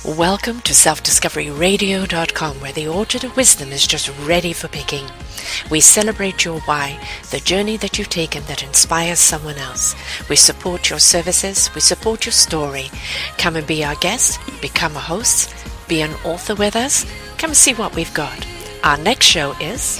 Welcome to selfdiscoveryradio.com, where the orchard of wisdom is just ready for picking. We celebrate your why, the journey that you've taken that inspires someone else. We support your services, we support your story. Come and be our guest, become a host, be an author with us. Come and see what we've got. Our next show is...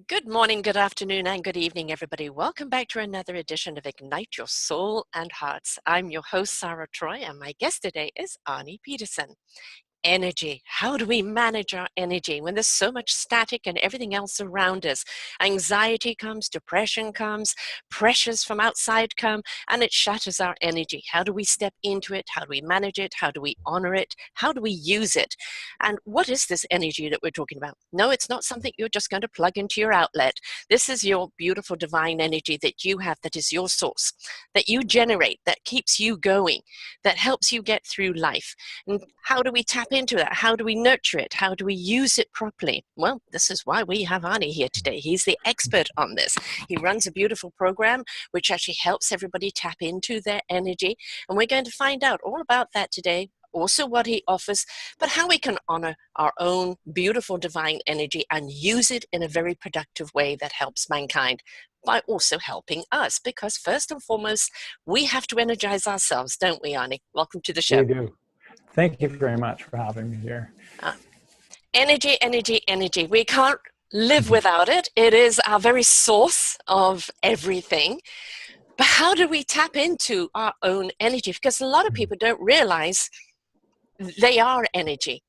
Good morning, good afternoon, and good evening, everybody. Welcome back to another edition of Ignite Your Soul and Hearts. I'm your host, Sara Troy, and my guest today is Arnie Peterson. Energy. How do we manage our energy when there's so much static and everything else around us? Anxiety comes, depression comes, pressures from outside come, and it shatters our energy. How do we step into it? How do we manage it? How do we honor it? How do we use it? And what is this energy that we're talking about? No, it's not something you're just going to plug into your outlet. This is your beautiful divine energy that you have, that is your source, that you generate, that keeps you going, that helps you get through life. And how do we tap into that? How do we nurture it? How do we use it properly? Well, this is why we have Arnie here today. He's the expert on this. He runs a beautiful program which actually helps everybody tap into their energy. And we're going to find out all about that today. Also what he offers, but how we can honor our own beautiful divine energy and use it in a very productive way that helps mankind by also helping us. Because first and foremost, we have to energize ourselves, don't we, Arnie? Welcome to the show. We do. Thank you very much for having me here. Energy, energy, energy. We can't live without it. It is our very source of everything. But how do we tap into our own energy? Because a lot of people don't realize they are energy.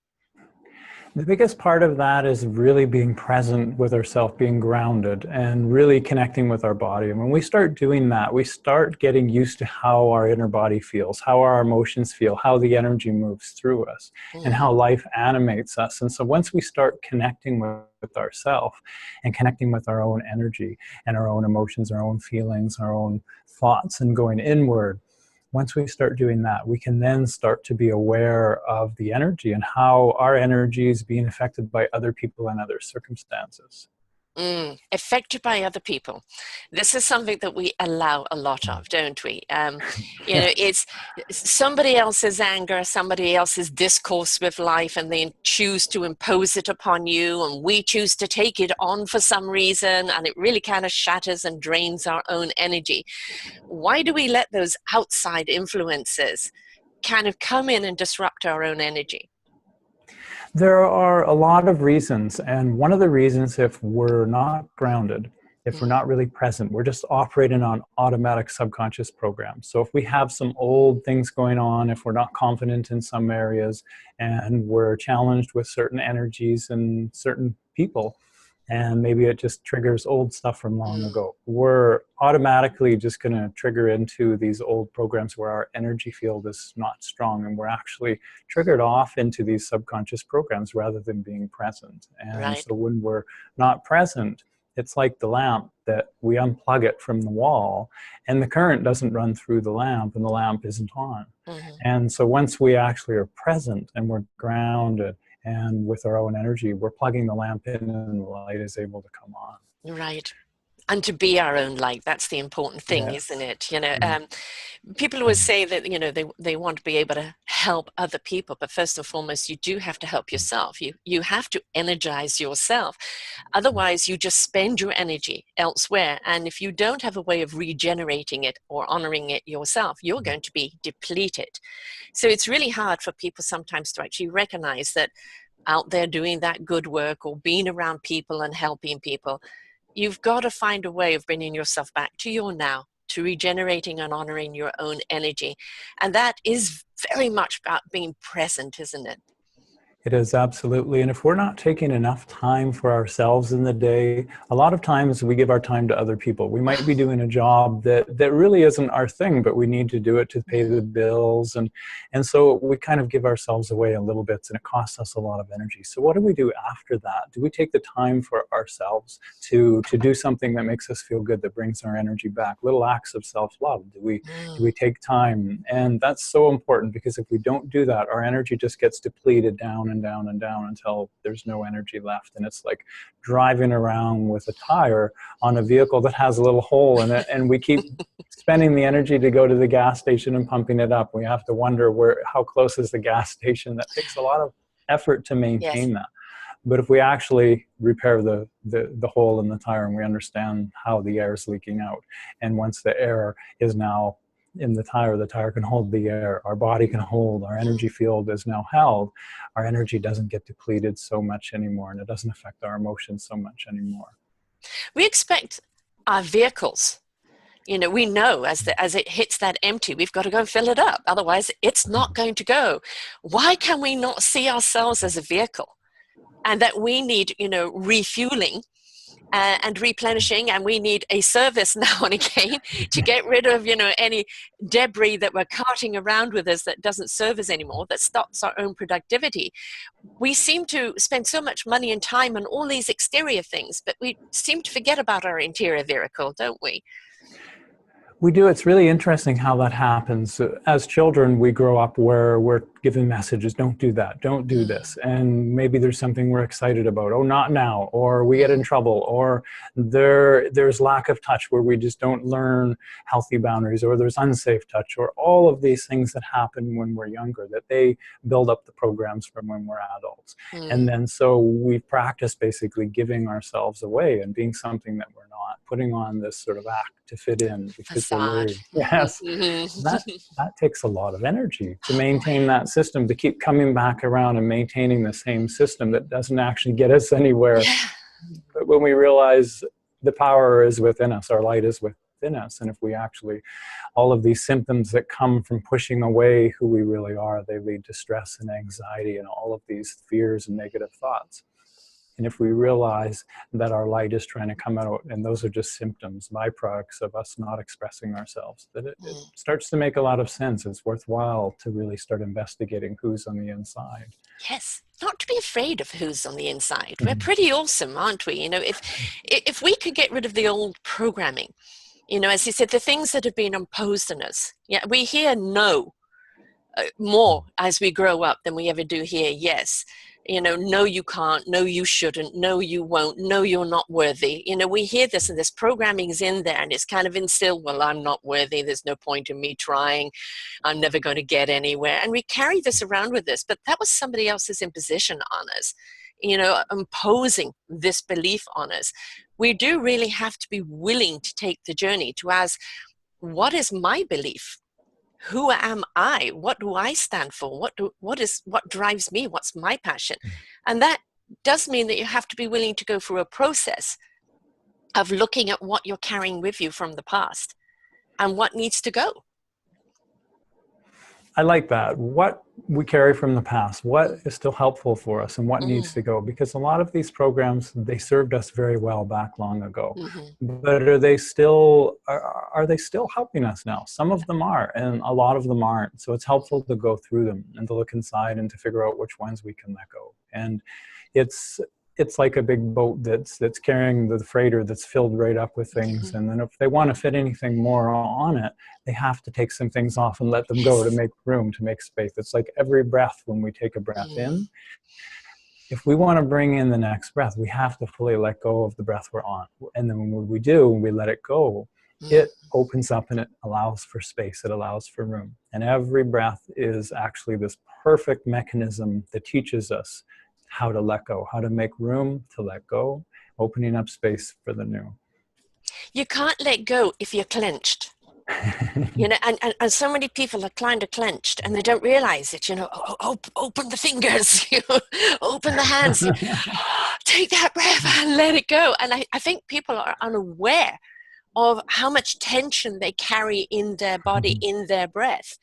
The biggest part of that is really being present with ourselves, being grounded, and really connecting with our body. And when we start doing that, we start getting used to how our inner body feels, how our emotions feel, how the energy moves through us, and how life animates us. And so once we start connecting with ourselves and connecting with our own energy and our own emotions, our own feelings, our own thoughts, and going inward, once we start doing that, we can then start to be aware of the energy and how our energy is being affected by other people and other circumstances. Affected by other people. This is something that we allow a lot of, don't we? You know, it's somebody else's anger, somebody else's discourse with life, and they choose to impose it upon you, and we choose to take it on for some reason, and it really kind of shatters and drains our own energy. Why do we let those outside influences kind of come in and disrupt our own energy? There are a lot of reasons, and one of the reasons, if we're not grounded, if we're not really present, we're just operating on automatic subconscious programs. So if we have some old things going on, if we're not confident in some areas, and we're challenged with certain energies and certain people, and maybe it just triggers old stuff from long ago, we're automatically just going to trigger into these old programs where our energy field is not strong, and we're actually triggered off into these subconscious programs rather than being present. And so when we're not present, it's like the lamp that we unplug it from the wall and the current doesn't run through the lamp and the lamp isn't on. And so once we actually are present and we're grounded and with our own energy, we're plugging the lamp in and the light is able to come on. Right. And to be our own light, that's the important thing, isn't it? You know, people always say that, you know, they want to be able to help other people, but first and foremost, you do have to help yourself. You have to energize yourself. Otherwise, you just spend your energy elsewhere. And if you don't have a way of regenerating it or honoring it yourself, you're going to be depleted. So it's really hard for people sometimes to actually recognize that out there doing that good work or being around people and helping people, you've got to find a way of bringing yourself back to your now, to regenerating and honoring your own energy. And that is very much about being present, isn't it? It is, absolutely. And if we're not taking enough time for ourselves in the day, a lot of times we give our time to other people. We might be doing a job that really isn't our thing, but we need to do it to pay the bills. And so we kind of give ourselves away a little bit, and it costs us a lot of energy. So what do we do after that? Do we take the time for ourselves to do something that makes us feel good, that brings our energy back? Little acts of self-love. Do we take time? And that's so important, because if we don't do that, our energy just gets depleted down down and down and down until there's no energy left. And it's like driving around with a tire on a vehicle that has a little hole in it, and we keep spending the energy to go to the gas station and pumping it up. We have to wonder how close is the gas station. That takes a lot of effort to maintain Yes. that. But if we actually repair the hole in the tire, and we understand how the air is leaking out, and once the air is now in the tire can hold the air, our body can hold, our energy field is now held, our energy doesn't get depleted so much anymore, and it doesn't affect our emotions so much anymore. We expect our vehicles, we know as it hits that empty, we've got to go fill it up. Otherwise, it's not going to go. Why can we not see ourselves as a vehicle? And that we need, refueling and replenishing, and we need a service now and again to get rid of, any debris that we're carting around with us that doesn't serve us anymore, that stops our own productivity. We seem to spend so much money and time on all these exterior things, but we seem to forget about our interior vehicle, don't we? We do. It's really interesting how that happens. As children, we grow up where we're given messages, don't do that, don't do this. And maybe there's something we're excited about. Oh, not now. Or we get in trouble. Or there's lack of touch where we just don't learn healthy boundaries. Or there's unsafe touch. Or all of these things that happen when we're younger, that they build up the programs from when we're adults. And then so we practice basically giving ourselves away and being something that we're not, putting on this sort of act to fit in because we're worried. Yes, that takes a lot of energy to maintain that system, to keep coming back around and maintaining the same system that doesn't actually get us anywhere. Yeah. But when we realize the power is within us, our light is within us, and if we actually, all of these symptoms that come from pushing away who we really are, they lead to stress and anxiety and all of these fears and negative thoughts. And if we realize that our light is trying to come out, and those are just symptoms, byproducts of us not expressing ourselves, that it starts to make a lot of sense. It's worthwhile to really start investigating who's on the inside. Yes, not to be afraid of who's on the inside. We're pretty awesome, aren't we? If we could get rid of the old programming, as you said, the things that have been imposed on us. Yeah, we hear no more as we grow up than we ever do hear yes. No, you can't, no, you shouldn't, no, you won't, no, you're not worthy. We hear this, and this programming is in there, and it's kind of instilled, well, I'm not worthy, there's no point in me trying, I'm never going to get anywhere. And we carry this around with us, but that was somebody else's imposition on us, imposing this belief on us. We do really have to be willing to take the journey to ask, what is my belief? Who am I? What do I stand for? What drives me? What's my passion? And that does mean that you have to be willing to go through a process of looking at what you're carrying with you from the past and what needs to go. I like that. What we carry from the past, what is still helpful for us, and what needs to go, because a lot of these programs, they served us very well back long ago, but are they still helping us now? Some of them are, and a lot of them aren't. So it's helpful to go through them and to look inside and to figure out which ones we can let go. And it's like a big boat that's carrying the freighter that's filled right up with things. And then if they want to fit anything more on it, they have to take some things off and let them go to make room, to make space. It's like every breath. When we take a breath in, if we want to bring in the next breath, we have to fully let go of the breath we're on. And then when we do, when we let it go, it opens up and it allows for space. It allows for room. And every breath is actually this perfect mechanism that teaches us how to let go, how to make room to let go, opening up space for the new. You can't let go if you're clenched. And so many people are kind of clenched and they don't realize it. Open the fingers, open the hands, take that breath and let it go. And I think people are unaware of how much tension they carry in their body, in their breath.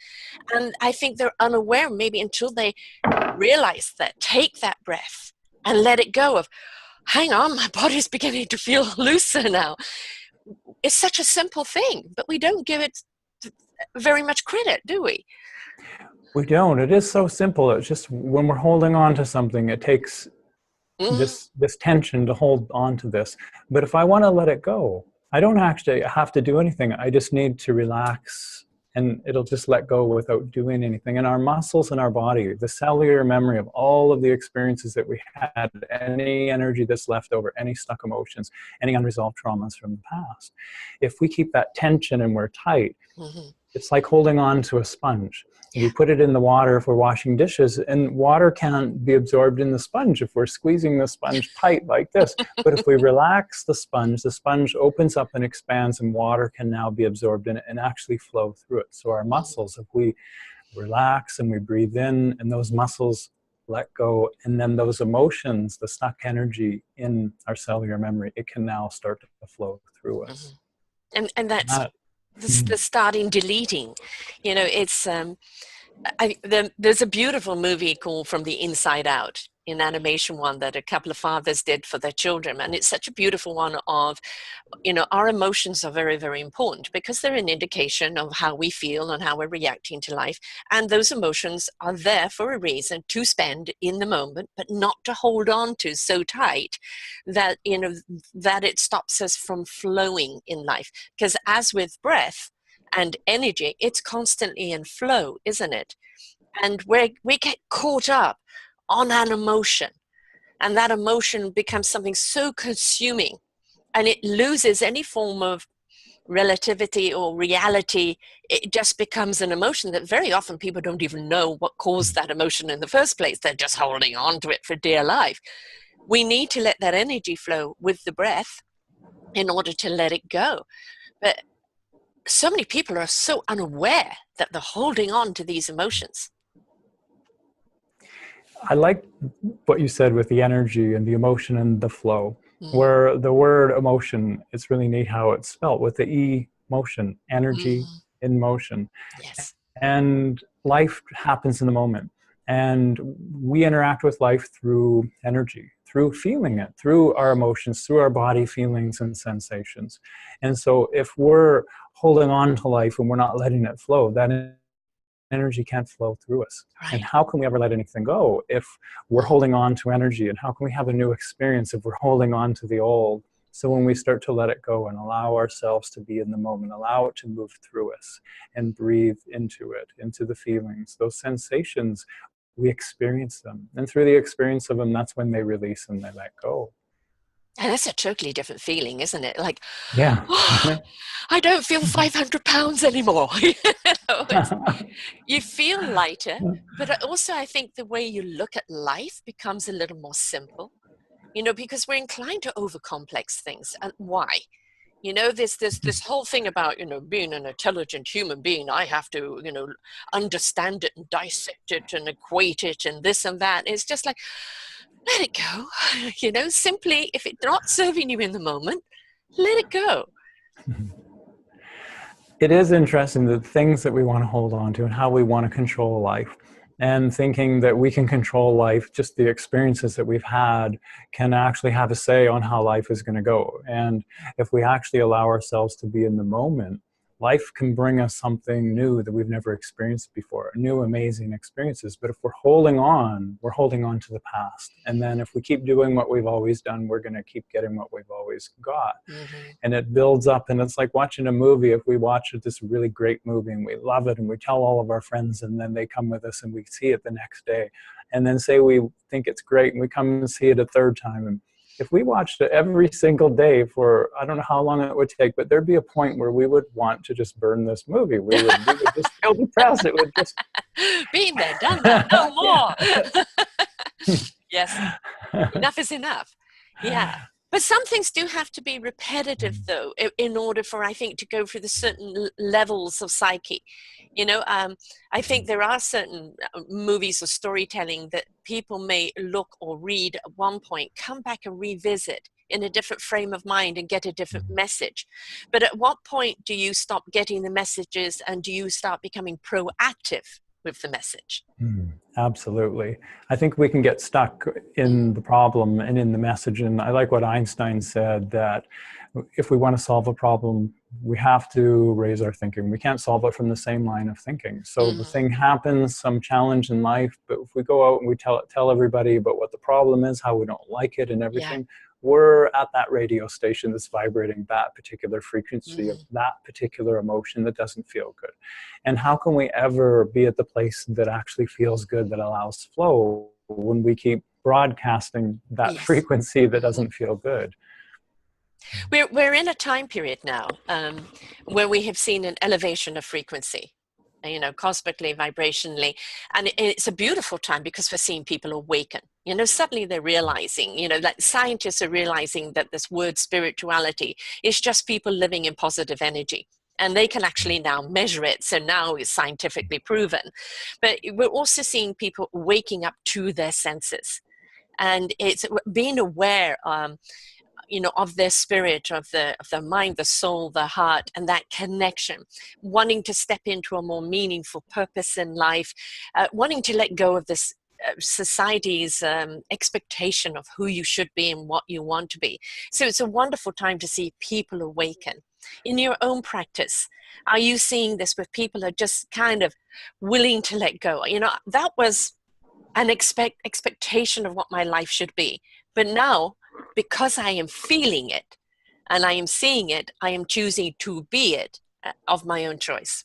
And I think they're unaware, maybe until they realize that, take that breath and let it go of, hang on, my body's beginning to feel looser now. It's such a simple thing, but we don't give it very much credit, do we? We don't. It is so simple. It's just when we're holding on to something, it takes this tension to hold on to this. But if I want to let it go, I don't actually have to do anything. I just need to relax and it'll just let go without doing anything. And our muscles and our body, the cellular memory of all of the experiences that we had, any energy that's left over, any stuck emotions, any unresolved traumas from the past, if we keep that tension and we're tight, it's like holding on to a sponge. We put it in the water if we're washing dishes, and water can't be absorbed in the sponge if we're squeezing the sponge tight like this. But if we relax the sponge opens up and expands, and water can now be absorbed in it and actually flow through it. So our muscles, if we relax and we breathe in, and those muscles let go, and then those emotions, the stuck energy in our cellular memory, it can now start to flow through us. And that's the starting deleting. You know, it's there's a beautiful movie called From the Inside Out, in animation one that a couple of fathers did for their children, and it's such a beautiful one of, you know, our emotions are very, very important because they're an indication of how we feel and how we're reacting to life, and those emotions are there for a reason, to spend in the moment, but not to hold on to so tight that, you know, that it stops us from flowing in life. Because as with breath and energy, it's constantly in flow, isn't it? And we get caught up on an emotion, and that emotion becomes something so consuming, and it loses any form of relativity or reality. It just becomes an emotion that very often people don't even know what caused that emotion in the first place. They're just holding on to it for dear life. We need to let that energy flow with the breath in order to let it go. But so many people are so unaware that they're holding on to these emotions. I like what you said with the energy and the emotion and the flow, where the word emotion, it's really neat how it's spelled with the E, motion, energy in motion. Yes. And life happens in the moment. And we interact with life through energy, through feeling it, through our emotions, through our body feelings and sensations. And so if we're holding on to life and we're not letting it flow, that energy can't flow through us. Right. And how can we ever let anything go if we're holding on to energy? And how can we have a new experience if we're holding on to the old? So when we start to let it go and allow ourselves to be in the moment, allow it to move through us and breathe into it, into the feelings, those sensations, we experience them. And through the experience of them, that's when they release and they let go. And that's a totally different feeling, isn't it? Like, yeah. oh, I don't feel 500 pounds anymore. You know, you feel lighter, but also I think the way you look at life becomes a little more simple, you know, because we're inclined to overcomplex things. And why? You know, this whole thing about, you know, being an intelligent human being, I have to, you know, understand it and dissect it and equate it and this and that. It's just like, let it go. You know, simply, if it's not serving you in the moment, let it go. It is interesting, the things that we want to hold on to and how we want to control life, and thinking that we can control life, just the experiences that we've had can actually have a say on how life is going to go. And if we actually allow ourselves to be in the moment, life can bring us something new that we've never experienced before, new amazing experiences. But if we're holding on to the past. And then if we keep doing what we've always done, we're going to keep getting what we've always got. And it builds up, and it's like watching a movie. If we watch this really great movie and we love it and we tell all of our friends, and then they come with us and we see it the next day, and then say we think it's great and we come and see it a third time. And if we watched it every single day for, I don't know how long it would take, but there'd be a point where we would want to just burn this movie. We would just feel depressed. It would just... Been there, done that, no more. Yes, enough is enough. Yeah. But some things do have to be repetitive, though, in order for, I think, to go through the certain levels of psyche. You know, I think there are certain movies or storytelling that people may look or read at one point, come back and revisit in a different frame of mind and get a different message. But at what point do you stop getting the messages, and do you start becoming proactive with the message? Absolutely. I think we can get stuck in the problem and in the message. And I like what Einstein said, that if we want to solve a problem, we have to raise our thinking. We can't solve it from the same line of thinking. So the thing happens, some challenge in life, but if we go out and we tell everybody about what the problem is, how we don't like it and everything, we're at that radio station that's vibrating that particular frequency of that particular emotion that doesn't feel good. And how can we ever be at the place that actually feels good, that allows flow, when we keep broadcasting that frequency that doesn't feel good? We're in a time period now where we have seen an elevation of frequency, you know, cosmically, vibrationally, and it's a beautiful time because we're seeing people awaken. You know, suddenly they're realizing, you know, that scientists are realizing that this word spirituality is just people living in positive energy. And they can actually now measure it. So now it's scientifically proven. But we're also seeing people waking up to their senses. And it's being aware, you know, of their spirit, of the mind, the soul, the heart, and that connection, wanting to step into a more meaningful purpose in life, wanting to let go of this society's expectation of who you should be and what you want to be. So it's a wonderful time to see people awaken. In your own practice, are you seeing this where people are just kind of willing to let go? You know, that was an expectation of what my life should be. But now, because I am feeling it and I am seeing it, I am choosing to be it of my own choice.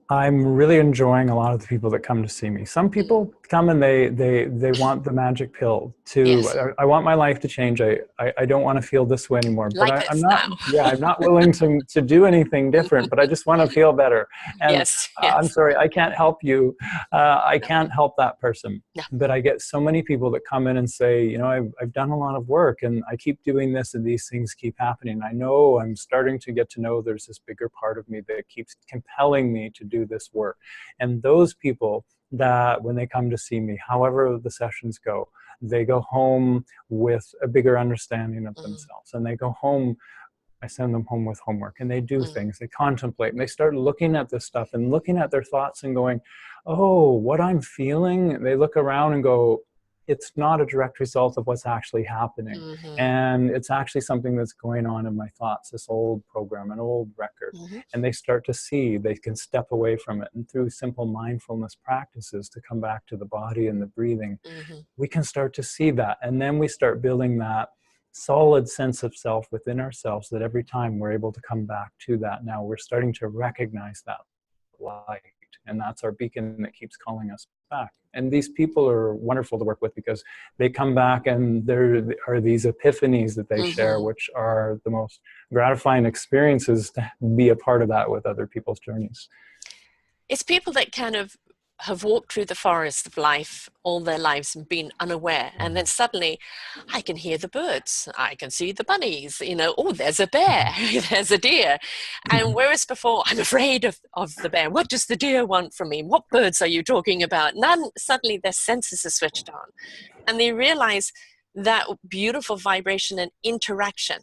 I'm really enjoying a lot of the people that come to see me. Some people come and they want the magic pill to, Yes. I want my life to change. I don't want to feel this way anymore. But Like I'm this not, now. yeah, I'm not willing to do anything different, but I just want to feel better. And Yes, yes. I'm sorry, I can't help you. I No. can't help that person. No. But I get so many people that come in and say, you know, I've done a lot of work and I keep doing this and these things keep happening. I know I'm starting to get to know there's this bigger part of me that keeps compelling me to do this work. And those people that when they come to see me, however the sessions go, they go home with a bigger understanding of themselves. And they go home, I send them home with homework, and they do things, they contemplate, and they start looking at this stuff and looking at their thoughts and going, oh, what I'm feeling, they look around and go, it's not a direct result of what's actually happening. And it's actually something that's going on in my thoughts, this old program, an old record. And they start to see they can step away from it. And through simple mindfulness practices to come back to the body and the breathing, we can start to see that. And then we start building that solid sense of self within ourselves, that every time we're able to come back to that. Now we're starting to recognize that light. And that's our beacon that keeps calling us back. And these people are wonderful to work with because they come back and there are these epiphanies that they share, which are the most gratifying experiences to be a part of that with other people's journeys. It's people that kind of have walked through the forest of life all their lives and been unaware, and then suddenly I can hear the birds, I can see the bunnies, you know, oh, there's a bear, there's a deer. And whereas before I'm afraid of the bear, what does the deer want from me, what birds are you talking about? None. Suddenly their senses are switched on and they realize that beautiful vibration and interaction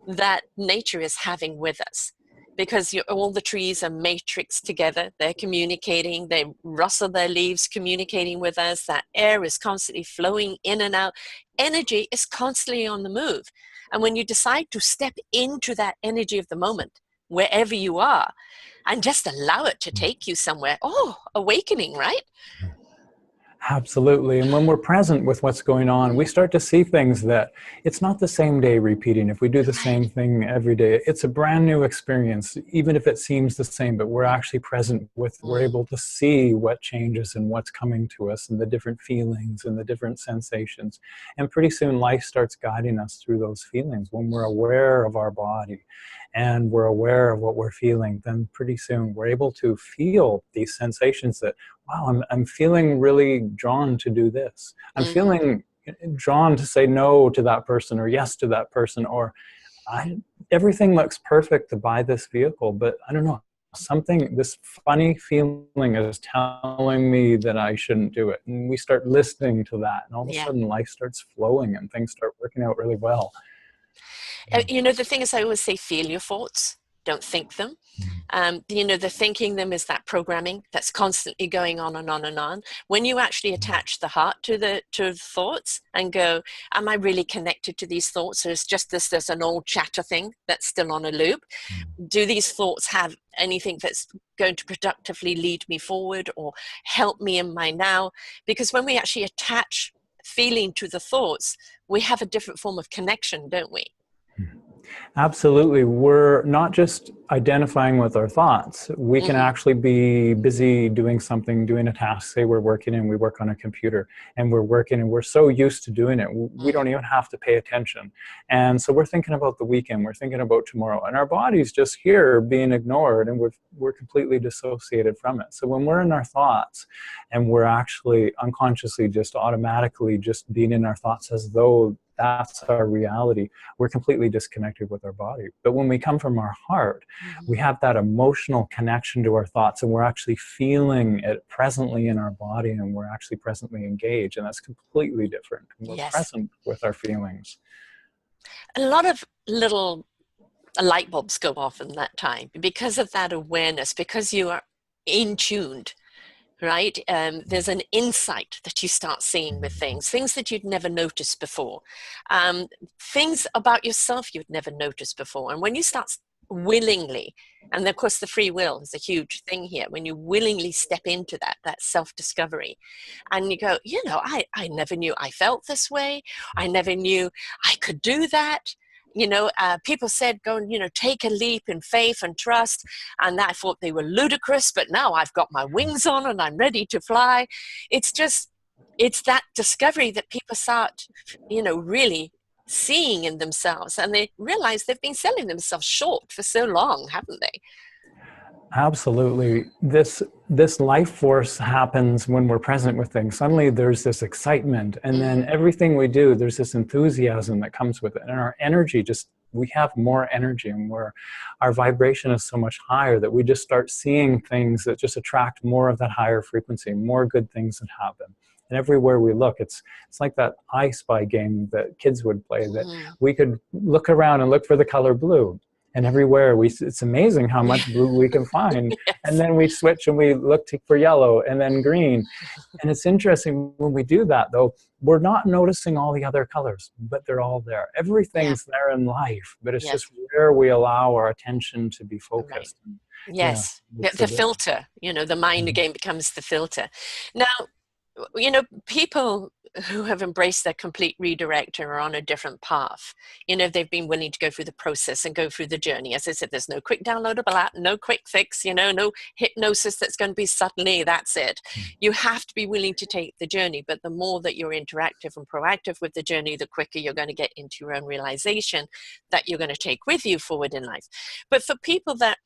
that nature is having with us. Because all the trees are matrixed together, they're communicating, they rustle their leaves, communicating with us, that air is constantly flowing in and out, energy is constantly on the move. And when you decide to step into that energy of the moment, wherever you are, and just allow it to take you somewhere, oh, awakening, right? Absolutely. And when we're present with what's going on, we start to see things that it's not the same day repeating. If we do the same thing every day, it's a brand new experience, even if it seems the same, but we're actually present with, we're able to see what changes and what's coming to us and the different feelings and the different sensations. And pretty soon life starts guiding us through those feelings. When we're aware of our body and we're aware of what we're feeling, then pretty soon we're able to feel these sensations that, wow, I'm feeling really drawn to do this. I'm feeling drawn to say no to that person or yes to that person, or everything looks perfect to buy this vehicle, but I don't know, something, this funny feeling is telling me that I shouldn't do it. And we start listening to that, and all of a sudden life starts flowing and things start working out really well. You know, the thing is, I always say, feel your thoughts, don't think them. You know, the thinking them is that programming that's constantly going on and on and on. When you actually attach the heart to the thoughts and go, am I really connected to these thoughts? Or is just this, there's an old chatter thing that's still on a loop? Do these thoughts have anything that's going to productively lead me forward or help me in my now? Because when we actually attach feeling to the thoughts, we have a different form of connection, don't we? Absolutely. We're not just identifying with our thoughts. We can actually be busy doing something, doing a task. Say we're working and we work on a computer and we're working and we're so used to doing it, we don't even have to pay attention. And so we're thinking about the weekend, we're thinking about tomorrow, and our body's just here being ignored, and we're completely dissociated from it. So when we're in our thoughts and we're actually unconsciously just automatically just being in our thoughts as though that's our reality, we're completely disconnected with our body. But when we come from our heart, we have that emotional connection to our thoughts, and we're actually feeling it presently in our body, and we're actually presently engaged, and that's completely different. We're present with our feelings. A lot of little light bulbs go off in that time because of that awareness, because you are in tuned. Right? There's an insight that you start seeing with things that you'd never noticed before, things about yourself you'd never noticed before. And when you start willingly, and of course the free will is a huge thing here, when you willingly step into that self-discovery, and you go, you know, I never knew I felt this way. I never knew I could do that. You know, people said, go and, you know, take a leap in faith and trust. And I thought they were ludicrous, but now I've got my wings on and I'm ready to fly. It's that discovery that people start, you know, really seeing in themselves. And they realize they've been selling themselves short for so long, haven't they? Absolutely. This life force happens when we're present with things. Suddenly there's this excitement, and then everything we do, there's this enthusiasm that comes with it. And our energy we have more energy, and our vibration is so much higher that we just start seeing things that just attract more of that higher frequency, more good things that happen. And everywhere we look, it's like that I Spy game that kids would play, that we could look around and look for the color blue. And everywhere it's amazing how much blue we can find. And then we switch and we look for yellow and then green. And it's interesting when we do that, though, we're not noticing all the other colors, but they're all there. Everything's there in life, but it's just where we allow our attention to be focused. Yes, the filter, you know, the mind again becomes the filter. Now, you know, people who have embraced their complete redirect are on a different path. You know, they've been willing to go through the process and go through the journey. As I said, there's no quick downloadable app, no quick fix, you know, no hypnosis that's going to be suddenly, that's it. You have to be willing to take the journey, but the more that you're interactive and proactive with the journey, the quicker you're going to get into your own realization that you're going to take with you forward in life. But for people that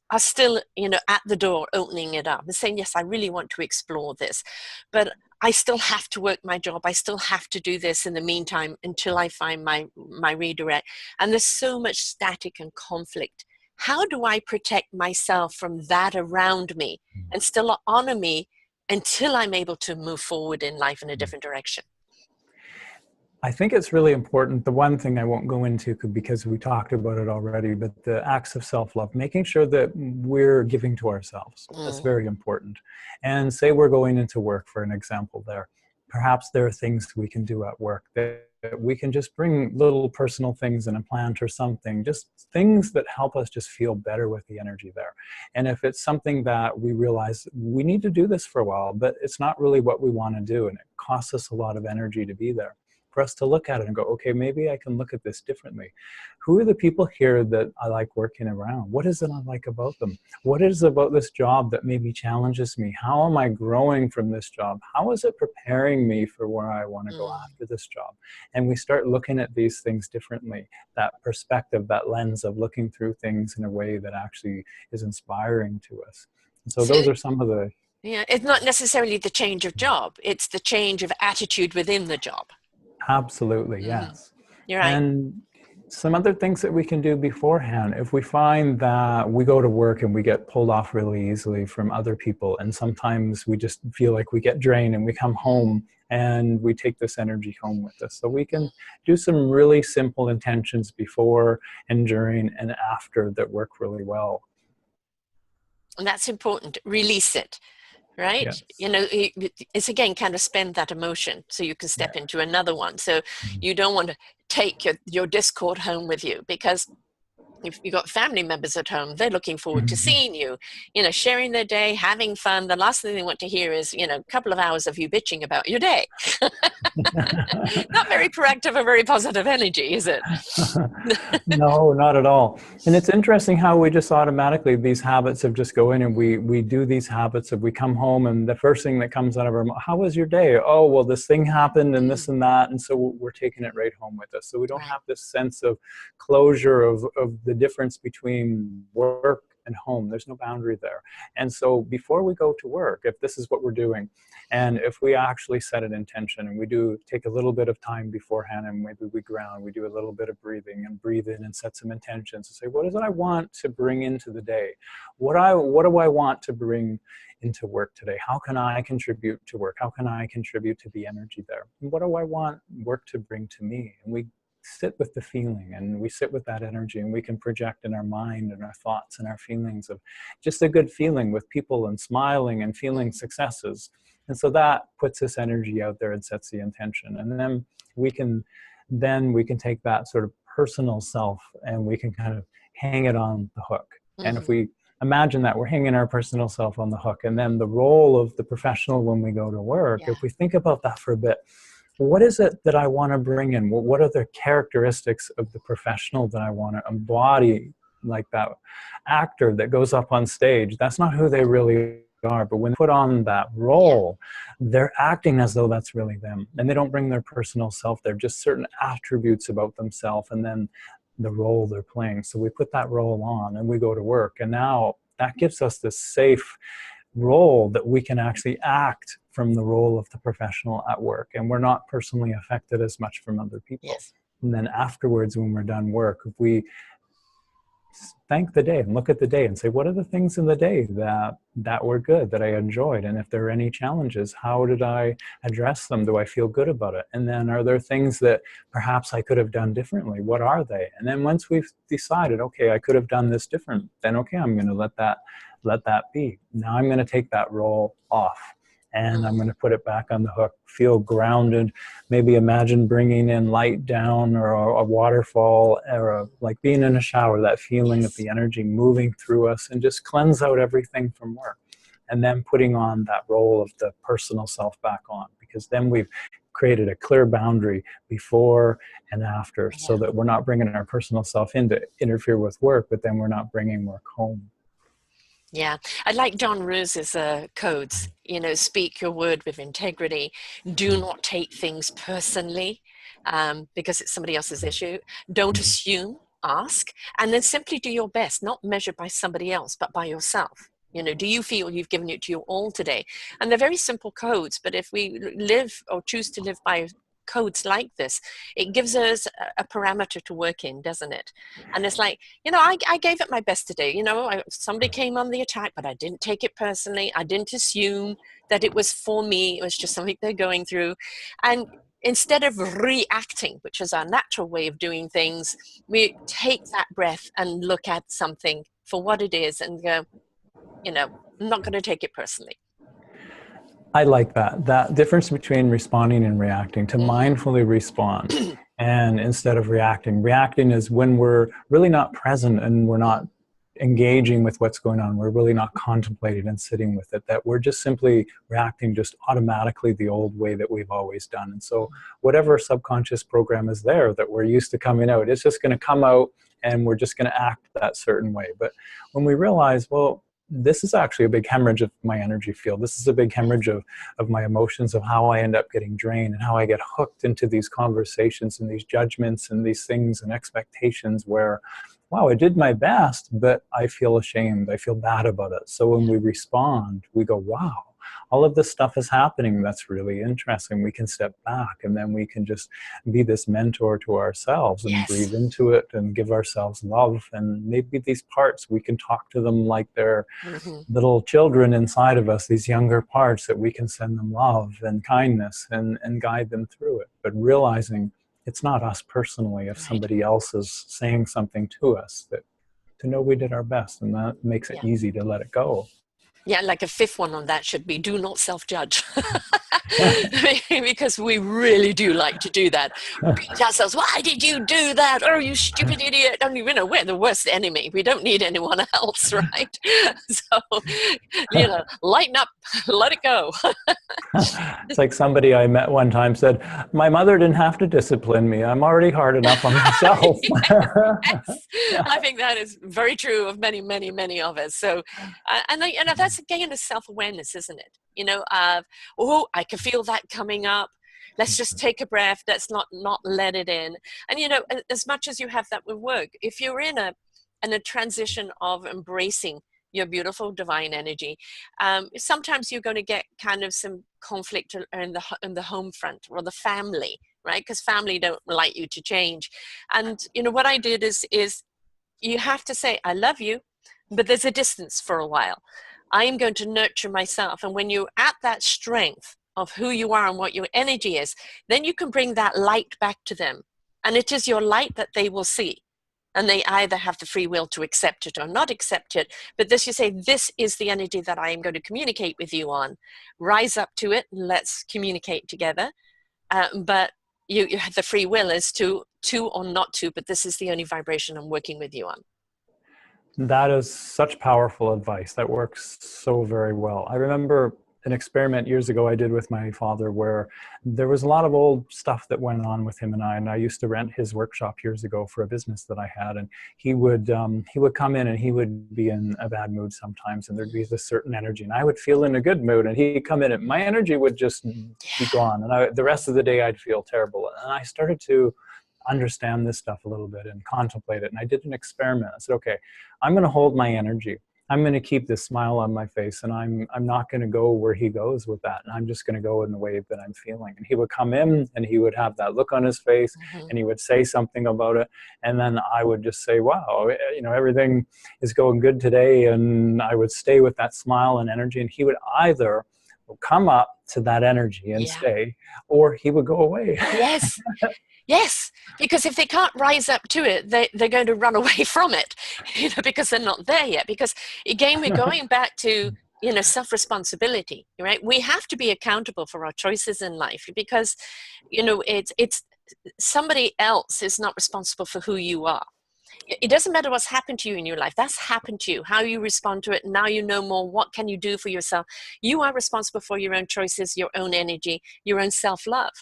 are still, you know, at the door, opening it up and saying, yes, I really want to explore this, but I still have to work my job. I still have to do this in the meantime until I find my redirect. And there's so much static and conflict. How do I protect myself from that around me and still honor me until I'm able to move forward in life in a different direction? I think it's really important. The one thing I won't go into because we talked about it already, but the acts of self-love, making sure that we're giving to ourselves. That's very important. And say we're going into work, for an example there. Perhaps there are things we can do at work that we can just bring little personal things in a plant or something, just things that help us just feel better with the energy there. And if it's something that we realize we need to do this for a while, but it's not really what we want to do, and it costs us a lot of energy to be there, for us to look at it and go, okay, maybe I can look at this differently. Who are the people here that I like working around? What is it I like about them? What is it about this job that maybe challenges me? How am I growing from this job? How is it preparing me for where I want to go after this job? And we start looking at these things differently. That perspective, that lens of looking through things in a way that actually is inspiring to us. And so those are some of the... Yeah, it's not necessarily the change of job. It's the change of attitude within the job. Absolutely, yes. You're right. And some other things that we can do beforehand. If we find that we go to work and we get pulled off really easily from other people, and sometimes we just feel like we get drained and we come home and we take this energy home with us. So we can do some really simple intentions before and during and after that work really well. And that's important. Release it. Right? Yes. You know, it's again kind of spend that emotion so you can step into another one. So you don't want to take your discord home with you, because If you've got family members at home, they're looking forward to Mhm. seeing you, sharing their day, having fun. The last thing they want to hear is, a couple of hours of you bitching about your day. Not very proactive or very positive energy, is it? No, not at all. And it's interesting how we just automatically, these habits of just go in and we do these habits of we come home and the first thing that comes out of our mouth, how was your day? Oh, well, this thing happened and this Mm, and that. And so we're taking it right home with us. So we don't right. have this sense of closure of the difference between work and home. There's no boundary there. And so before we go to work, if this is what we're doing, and if we actually set an intention and we do take a little bit of time beforehand and maybe we ground, we do a little bit of breathing and breathe in and set some intentions and say, what is it I want to bring into the day? What do I want to bring into work today? How can I contribute to work? How can I contribute to the energy there? And what do I want work to bring to me? And we sit with the feeling and we sit with that energy and we can project in our mind and our thoughts and our feelings of just a good feeling with people and smiling and feeling successes. And so that puts this energy out there and sets the intention. And then we can take that sort of personal self and we can kind of hang it on the hook. And if Hmm. we imagine that we're hanging our personal self on the hook, and then the role of the professional when we go to work, Yeah. if we think about that for a bit, what is it that I want to bring in? What are the characteristics of the professional that I want to embody, like that actor that goes up on stage? That's not who they really are, but when they put on that Yeah. role, they're acting as though that's really them. And they don't bring their personal self. They're just certain attributes about themselves and then the role they're playing. So we put that role on and we go to work. And now that gives us this safe role that we can actually act from the role of the professional at work, and we're not personally affected as much from other people. Yes. And then afterwards, when we're done work, if we thank the day and look at the day and say, what are the things in the day that were good, that I enjoyed, and if there are any challenges, how did I address them? Do I feel good about it? And then are there things that perhaps I could have done differently? What are they? And then once we've decided, okay, I could have done this different, then okay, I'm going to let that be. Now I'm going to take that role off and I'm going Mm, to put it back on the hook, feel grounded, maybe imagine bringing in light down or a waterfall or like being in a shower, that feeling of yes. the energy moving through us and just cleanse out everything from work. And then putting on that role of the personal self back on, because then we've created a clear boundary before and after so Yeah. that we're not bringing our personal self in to interfere with work, but then we're not bringing work home. Yeah, I like John Rose's codes. Speak your word with integrity. Do not take things personally because it's somebody else's issue. Don't Mhm. assume, ask, and then simply do your best, not measured by somebody else, but by yourself. Do you feel you've given it to your all today? And they're very simple codes, but if we live or choose to live by codes like this, it gives us a parameter to work in, doesn't it? And it's like, I gave it my best today. Somebody came on the attack, but I didn't take it personally. I didn't assume that it was for me. It was just something they're going through. And instead of reacting, which is our natural way of doing things, we take that breath and look at something for what it is and go, I'm not going to take it personally. I like that difference between responding and reacting, to Hmm. mindfully respond and instead of reacting. Reacting is when we're really not present and we're not engaging with what's going on. We're really not contemplating and sitting with it, that we're just simply reacting just automatically the old way that we've always done. And so whatever subconscious program is there that we're used to coming out, it's just going to come out and we're just going to act that certain way. But when we realize, well, this is actually a big hemorrhage of my energy field. This is a big hemorrhage of my emotions, of how I end up getting drained and how I get hooked into these conversations and these judgments and these things and expectations where, wow, I did my best, but I feel ashamed. I feel bad about it. So when we respond, we go, wow, all of this stuff is happening. That's really interesting. We can step back and then we can just be this mentor to ourselves and Yes. breathe into it and give ourselves love. And maybe these parts, we can talk to them like they're Hmm. little children inside of us, these younger parts, that we can send them love and kindness and guide them through it. But realizing it's not us personally if Right. somebody else is saying something to us, that to know we did our best, and that makes it Yeah. easy to let it go. Yeah, like a fifth one on that should be do not self-judge. Because we really do like to do that. Beat ourselves. Why did you do that? Oh, you stupid idiot. I mean, we're the worst enemy. We don't need anyone else, right? So, lighten up, let it go. It's like somebody I met one time said, "My mother didn't have to discipline me. I'm already hard enough on myself." Yes, I think that is very true of many, many, many of us. So, that's again a self-awareness, isn't it? Oh, I can feel that coming up. Let's just take a breath. Let's not let it in. And as much as you have that with work, if you're in a transition of embracing your beautiful divine energy, sometimes you're going to get kind of some conflict in the home front or the family, right? Because family don't like you to change. And what I did is you have to say, I love you, but there's a distance for a while. I am going to nurture myself. And when you're at that strength of who you are and what your energy is, then you can bring that light back to them. And it is your light that they will see. And they either have the free will to accept it or not accept it. But this, you say, this is the energy that I am going to communicate with you on. Rise up to it. Let's communicate together. But you have the free will as to or not to, but this is the only vibration I'm working with you on. That is such powerful advice. That works so very well. I remember an experiment years ago I did with my father where there was a lot of old stuff that went on with him and I used to rent his workshop years ago for a business that I had, and he would come in and he would be in a bad mood sometimes, and there'd be this certain energy, and I would feel in a good mood, and he'd come in and my energy would just be gone, and the rest of the day I'd feel terrible. And I started to understand this stuff a little bit and contemplate it. And I did an experiment. I said, okay, I'm going to hold my energy. I'm going to keep this smile on my face, and I'm not going to go where he goes with that. And I'm just going to go in the way that I'm feeling. And he would come in and he would have that look on his face, and he would say something about it. And then I would just say, wow, everything is going good today. And I would stay with that smile and energy. And he would either come up to that energy and stay, or he would go away. Yes. Yes, because if they can't rise up to it, they're going to run away from it, because they're not there yet. Because again, we're going back to, self-responsibility, right? We have to be accountable for our choices in life because, it's somebody else is not responsible for who you are. It doesn't matter what's happened to you in your life. That's happened to you. How you respond to it. Now you know more. What can you do for yourself? You are responsible for your own choices, your own energy, your own self-love.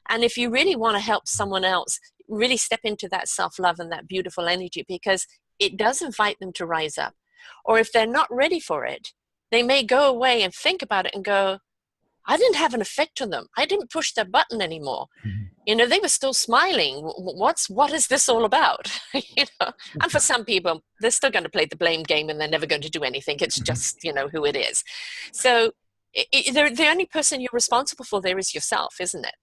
And if you really want to help someone else, really step into that self-love and that beautiful energy, because it does invite them to rise up. Or if they're not ready for it, they may go away and think about it and go, I didn't have an effect on them. I didn't push their button anymore. They were still smiling. What is this all about? And for some people, they're still going to play the blame game and they're never going to do anything. It's just, who it is. So the only person you're responsible for there is yourself, isn't it?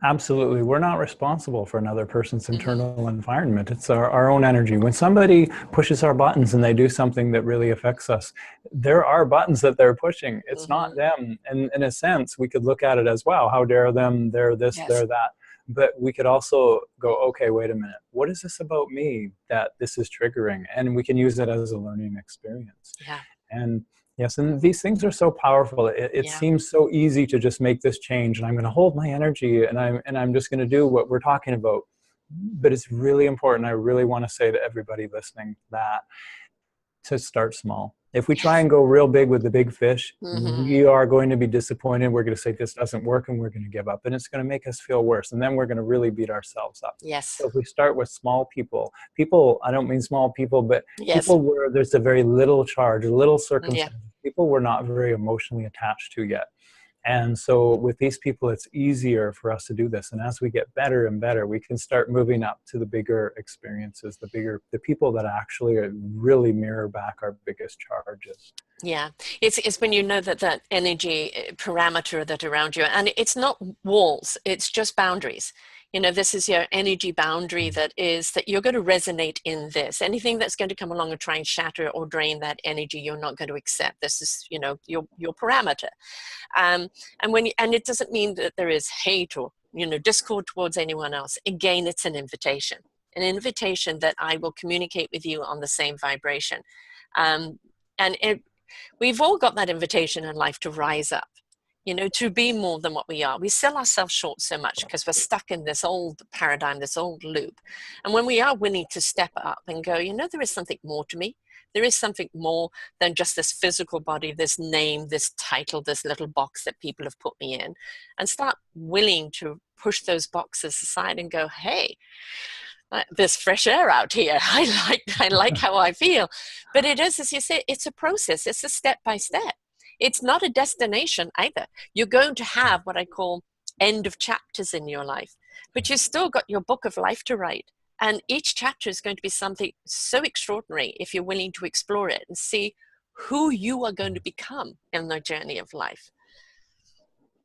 Absolutely. We're not responsible for another person's internal environment. It's our own energy. When somebody pushes our buttons and they do something that really affects us, there are buttons that they're pushing. It's not them. And in a sense, we could look at it as, wow, how dare them, they're this, they're that. But we could also go, okay, wait a minute. What is this about me that this is triggering? And we can use it as a learning experience. Yeah. And yes, and these things are so powerful. It seems so easy to just make this change, and I'm going to hold my energy, and I'm just going to do what we're talking about. But it's really important. I really want to say to everybody listening that to start small. If we try and go real big with the big fish, we are going to be disappointed. We're going to say this doesn't work, and we're going to give up, and it's going to make us feel worse. And then we're going to really beat ourselves up. Yes. So if we start with small people, I don't mean small people, but people where there's a very little charge, a little circumstance, people we're not very emotionally attached to yet. And so with these people, it's easier for us to do this. And as we get better and better, we can start moving up to the bigger experiences, the people that actually really mirror back our biggest charges. Yeah, it's when you know that energy parameter that around you, and it's not walls, it's just boundaries. This is your energy boundary that you're going to resonate in this. Anything that's going to come along and try and shatter or drain that energy, you're not going to accept. This is, your parameter. And it doesn't mean that there is hate or, discord towards anyone else. Again, it's an invitation that I will communicate with you on the same vibration. And we've all got that invitation in life to rise up, you know, to be more than what we are. We sell ourselves short so much because we're stuck in this old paradigm, this old loop. And when we are willing to step up and go, you know, there is something more to me. There is something more than just this physical body, this name, this title, this little box that people have put me in, and start willing to push those boxes aside and go, hey, there's fresh air out here. I like how I feel. But it is, as you say, it's a process. It's a step by step. It's not a destination either. You're going to have what I call end of chapters in your life, but you've still got your book of life to write. And each chapter is going to be something so extraordinary if you're willing to explore it and see who you are going to become in the journey of life.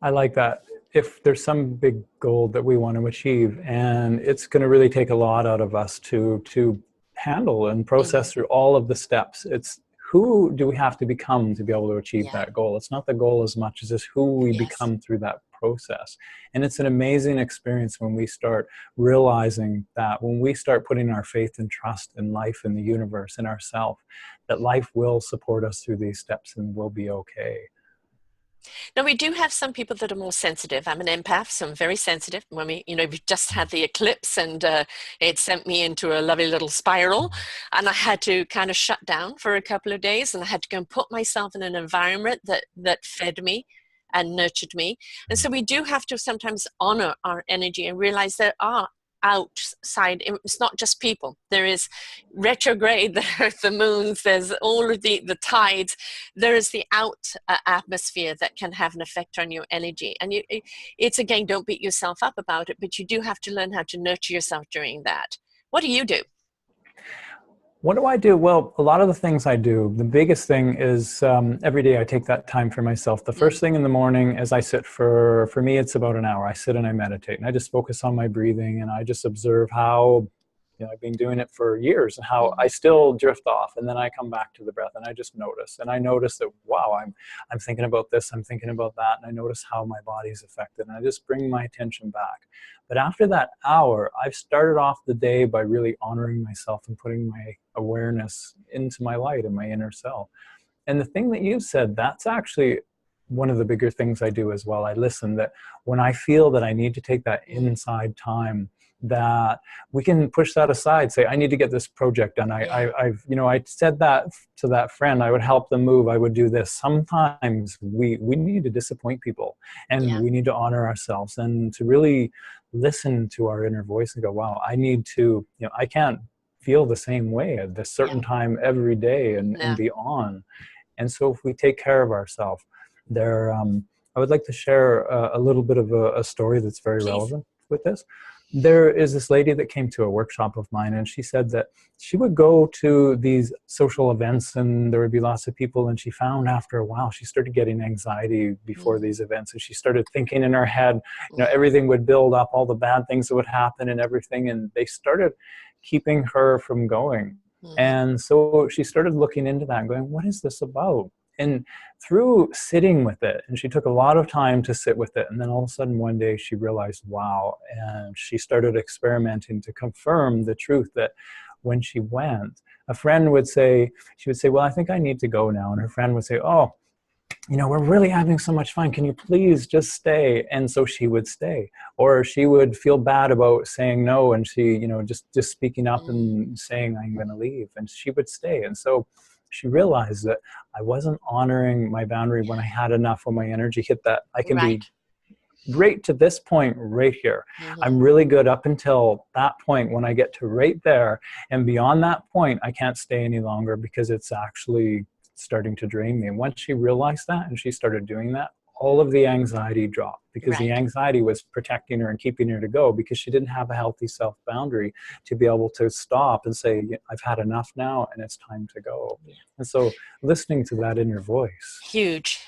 I like that. If there's some big goal that we want to achieve, and it's going to really take a lot out of us to handle and process through all of the steps, it's who do we have to become to be able to achieve that goal? It's not the goal as much as it's who we become through that process. And it's an amazing experience when we start realizing that, when we start putting our faith and trust in life, in the universe, in ourselves, that life will support us through these steps and we'll be okay. Now, we do have some people that are more sensitive. I'm an empath, so I'm very sensitive. When we just had the eclipse, and it sent me into a lovely little spiral, and I had to kind of shut down for a couple of days, and I had to go and put myself in an environment that fed me and nurtured me. And so we do have to sometimes honor our energy and realize there are outside, it's not just people. There is retrograde, there's the moons, there's all of the tides, there is the out atmosphere that can have an effect on your energy. And it's, again, don't beat yourself up about it, but you do have to learn how to nurture yourself during that. What do you do? What do I do? Well, a lot of the things I do, the biggest thing is every day I take that time for myself. The first thing in the morning is I sit for me, it's about an hour. I sit and I meditate, and I just focus on my breathing, and I just observe how, I've been doing it for years, and how I still drift off, and then I come back to the breath, and I just notice. And I notice that, wow, I'm thinking about this, I'm thinking about that, and I notice how my body's affected, and I just bring my attention back. But after that hour, I've started off the day by really honoring myself and putting my awareness into my light and my inner self. And the thing that you said, that's actually one of the bigger things I do as well. I listen, that when I feel that I need to take that inside time, that we can push that aside, say, I need to get this project done. I said that to that friend, I would help them move, I would do this. Sometimes we need to disappoint people, and we need to honor ourselves and to really listen to our inner voice and go, wow, I need to, I can't feel the same way at this certain time every day and beyond. And so if we take care of ourselves, I would like to share a little bit of a story that's very relevant with this. There is this lady that came to a workshop of mine, and she said that she would go to these social events and there would be lots of people, and she found after a while she started getting anxiety before these events, and she started thinking in her head, everything would build up, all the bad things that would happen and everything, and they started keeping her from going. And so she started looking into that and going, what is this about? And through sitting with it, and she took a lot of time to sit with it, and then all of a sudden one day she realized, wow, and she started experimenting to confirm the truth that when she went, a friend would say, well, I think I need to go now. And her friend would say, oh, we're really having so much fun. Can you please just stay? And so she would stay. Or she would feel bad about saying no, and she, just speaking up and saying, I'm going to leave. And she would stay. And so she realized that I wasn't honoring my boundary when I had enough, when my energy hit that. I can be great to this point right here. I'm really good up until that point. When I get to right there and beyond that point, I can't stay any longer because it's actually starting to drain me. And once she realized that and she started doing that, all of the anxiety dropped, because the anxiety was protecting her and keeping her to go, because she didn't have a healthy self boundary to be able to stop and say, I've had enough now and it's time to go. And so listening to that inner voice. Huge.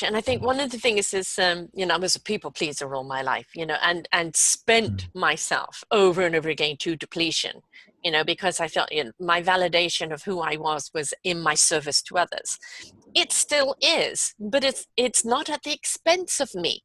And I think one of the things is, I was a people pleaser all my life, and spent myself over and over again to depletion, because I felt my validation of who I was in my service to others. It still is, but it's not at the expense of me.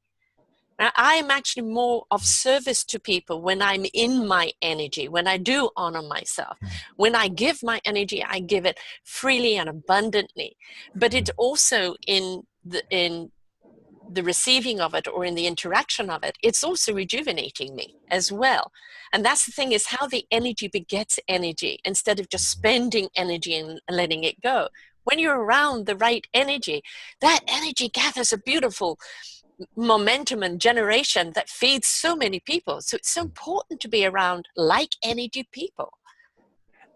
I'm actually more of service to people when I'm in my energy, when I do honor myself. When I give my energy, I give it freely and abundantly. But it also in the receiving of it or in the interaction of it, it's also rejuvenating me as well. And that's the thing, is how the energy begets energy instead of just spending energy and letting it go. When you're around the right energy, that energy gathers a beautiful momentum and generation that feeds so many people. So it's so important to be around like energy people.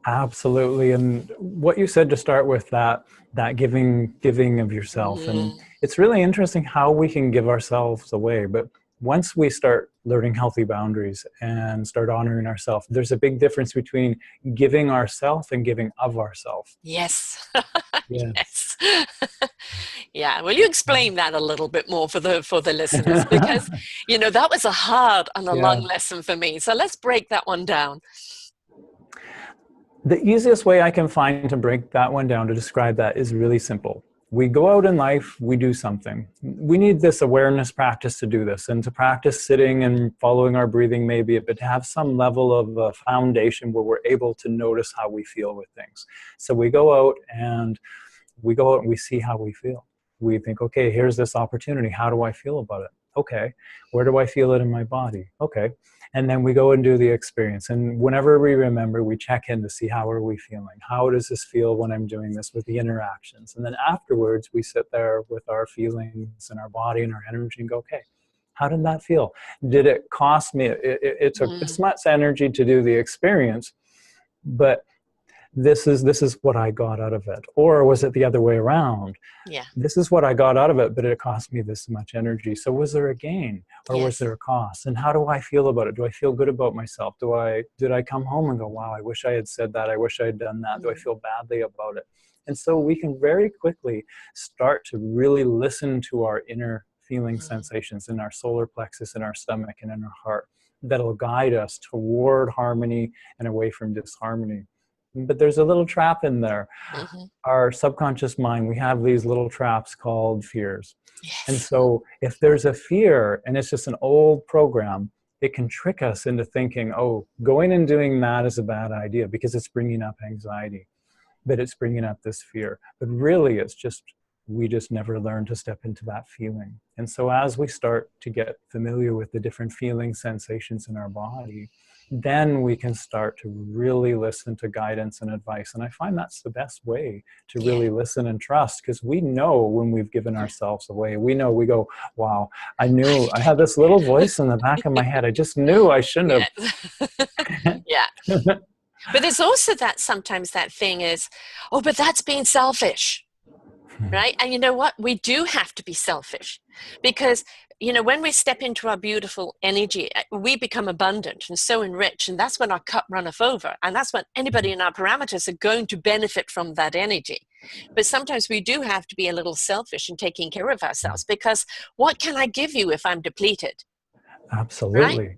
Absolutely. And what you said to start with, that giving of yourself. And it's really interesting how we can give ourselves away. But once we start learning healthy boundaries and start honoring ourselves, there's a big difference between giving ourselves and giving of ourselves. Yes. Yes. Yes. Yeah. Will you explain that a little bit more for the listeners? Because, you know, that was a hard and a long Yeah. lesson for me. So let's break that one down. The easiest way I can find to break that one down to describe that is really simple. We go out in life, we do something. We need this awareness practice to do this, and to practice sitting and following our breathing maybe, but to have some level of a foundation where we're able to notice how we feel with things. So we go out and we see how we feel. We think, okay, here's this opportunity. How do I feel about it? Okay. Where do I feel it in my body? Okay. And then we go and do the experience. And whenever we remember, we check in to see how are we feeling? How does this feel when I'm doing this with the interactions? And then afterwards, we sit there with our feelings and our body and our energy and go, okay, how did that feel? Did it cost me? It took this much energy to do the experience, but this is what I got out of it. Or was it the other way around? Yeah. This is what I got out of it, but it cost me this much energy. So was there a gain, or was Yes. there a cost? And how do I feel about it? Do I feel good about myself? Did I come home and go, wow, I wish I had said that. I wish I had done that. Do I feel badly about it? And so we can very quickly start to really listen to our inner feeling sensations in our solar plexus, in our stomach, and in our heart, that'll guide us toward harmony and away from disharmony. But there's a little trap in there. Our subconscious mind, we have these little traps called fears. And Yes. so if there's a fear and it's just an old program, it can trick us into thinking, oh, going and doing that is a bad idea because it's bringing up anxiety, but it's bringing up this fear. But really, it's just, we just never learn to step into that feeling. And so as we start to get familiar with the different feeling sensations in our body, then we can start to really listen to guidance and advice. And I find that's the best way to really listen and trust, because we know when we've given ourselves away. We know, we go, wow, I knew, I had this little voice in the back of my head. I just knew I shouldn't have. Yeah. But there's also that sometimes that thing is, oh, but that's being selfish. Right? And you know what? We do have to be selfish, because, you know, when we step into our beautiful energy, we become abundant and so enriched. And that's when our cup runneth over. And that's when anybody in our parameters are going to benefit from that energy. But sometimes we do have to be a little selfish in taking care of ourselves, because what can I give you if I'm depleted? Right? Absolutely.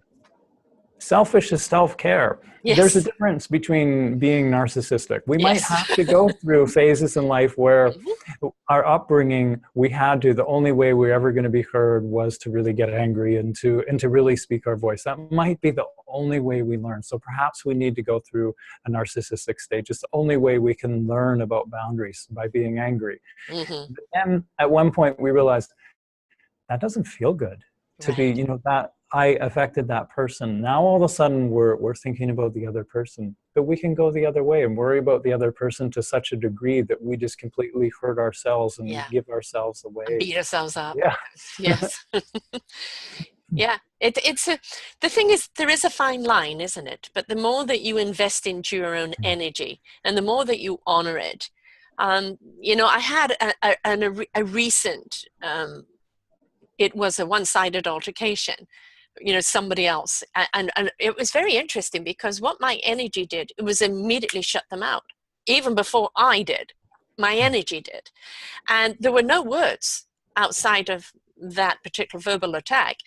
Selfish is self-care. There's a Yes. difference between being narcissistic. We might Yes. have to go through phases in life where our upbringing, we had to, the only way we were ever going to be heard was to really get angry and to really speak our voice. That might be the only way we learn. So perhaps we need to go through a narcissistic stage. It's the only way we can learn about boundaries, by being angry. But then at one point we realized that doesn't feel good to be, Right. you know, that I affected that person. Now all of a sudden we're thinking about the other person, but we can go the other way and worry about the other person to such a degree that we just completely hurt ourselves and Yeah. give ourselves And away. beat ourselves up. Yeah. Yes. Yeah. The thing is, there is a fine line, isn't it? But the more that you invest into your own energy and the more that you honor it, you know, I had a recent, it was a one-sided altercation, you know, somebody else. And it was very interesting, because what my energy did, it was immediately shut them out. Even before I did, my energy did. And there were no words outside of that particular verbal attack.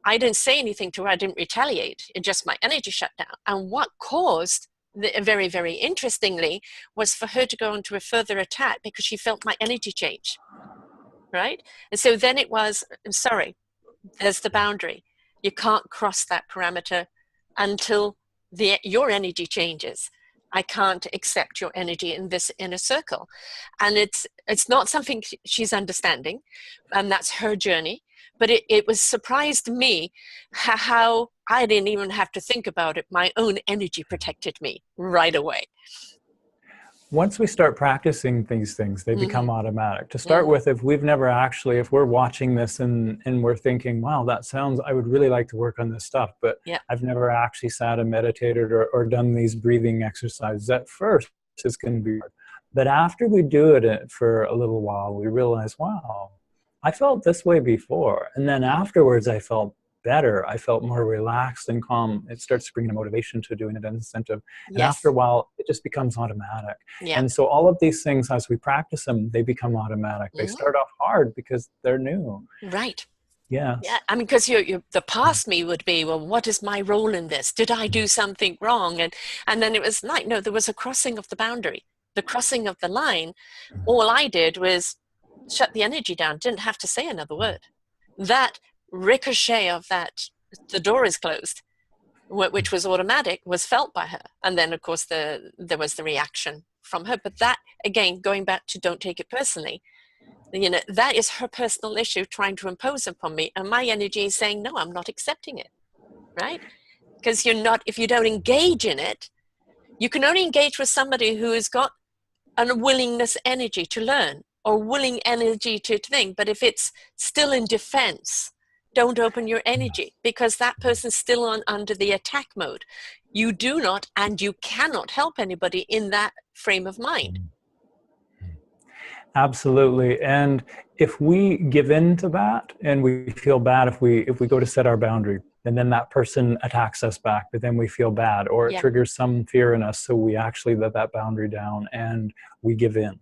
I didn't say anything to her. I didn't retaliate. It just, my energy shut down. And what caused, very, very interestingly, was for her to go into a further attack because she felt my energy change. Right? And so then it was, I'm sorry, There's the boundary. You can't cross that parameter until your energy changes. I can't accept your energy in this inner circle. And it's not something she's understanding, and that's her journey. But it was surprised me how I didn't even have to think about it. My own energy protected me right away. Once we start practicing these things, they become automatic. To start with, if we're watching this and we're thinking, wow, that sounds, I would really like to work on this stuff, but Yeah. I've never actually sat and meditated or done these breathing exercises. At first, it's going to be hard. But after we do it for a little while, we realize, wow, I felt this way before. And then afterwards, I felt better. I felt more relaxed and calm. It starts to bring a motivation to doing it, an incentive. And Yes. after a while, it just becomes automatic. Yeah. And so all of these things, as we practice them, they become automatic. They start off hard because they're new. Right. Yes. Yeah. I mean, because the past me would be, well, what is my role in this? Did I do something wrong? And then it was like, no, there was a crossing of the boundary, the crossing of the line. All I did was shut the energy down, didn't have to say another word. That ricochet of that, the door is closed, which was automatic, was felt by her. And then, of course, there was the reaction from her. But that, again, going back to don't take it personally, that is her personal issue trying to impose upon me. And my energy is saying, no, I'm not accepting it, right? Because if you don't engage in it, you can only engage with somebody who has got a willingness energy to learn or willing energy to think. But if it's still in defense, don't open your energy, because that person's still under the attack mode. You do not and you cannot help anybody in that frame of mind. Absolutely. And if we give in to that and we feel bad, if we go to set our boundary and then that person attacks us back, but then we feel bad, or it triggers some fear in us, so we actually let that boundary down and we give in.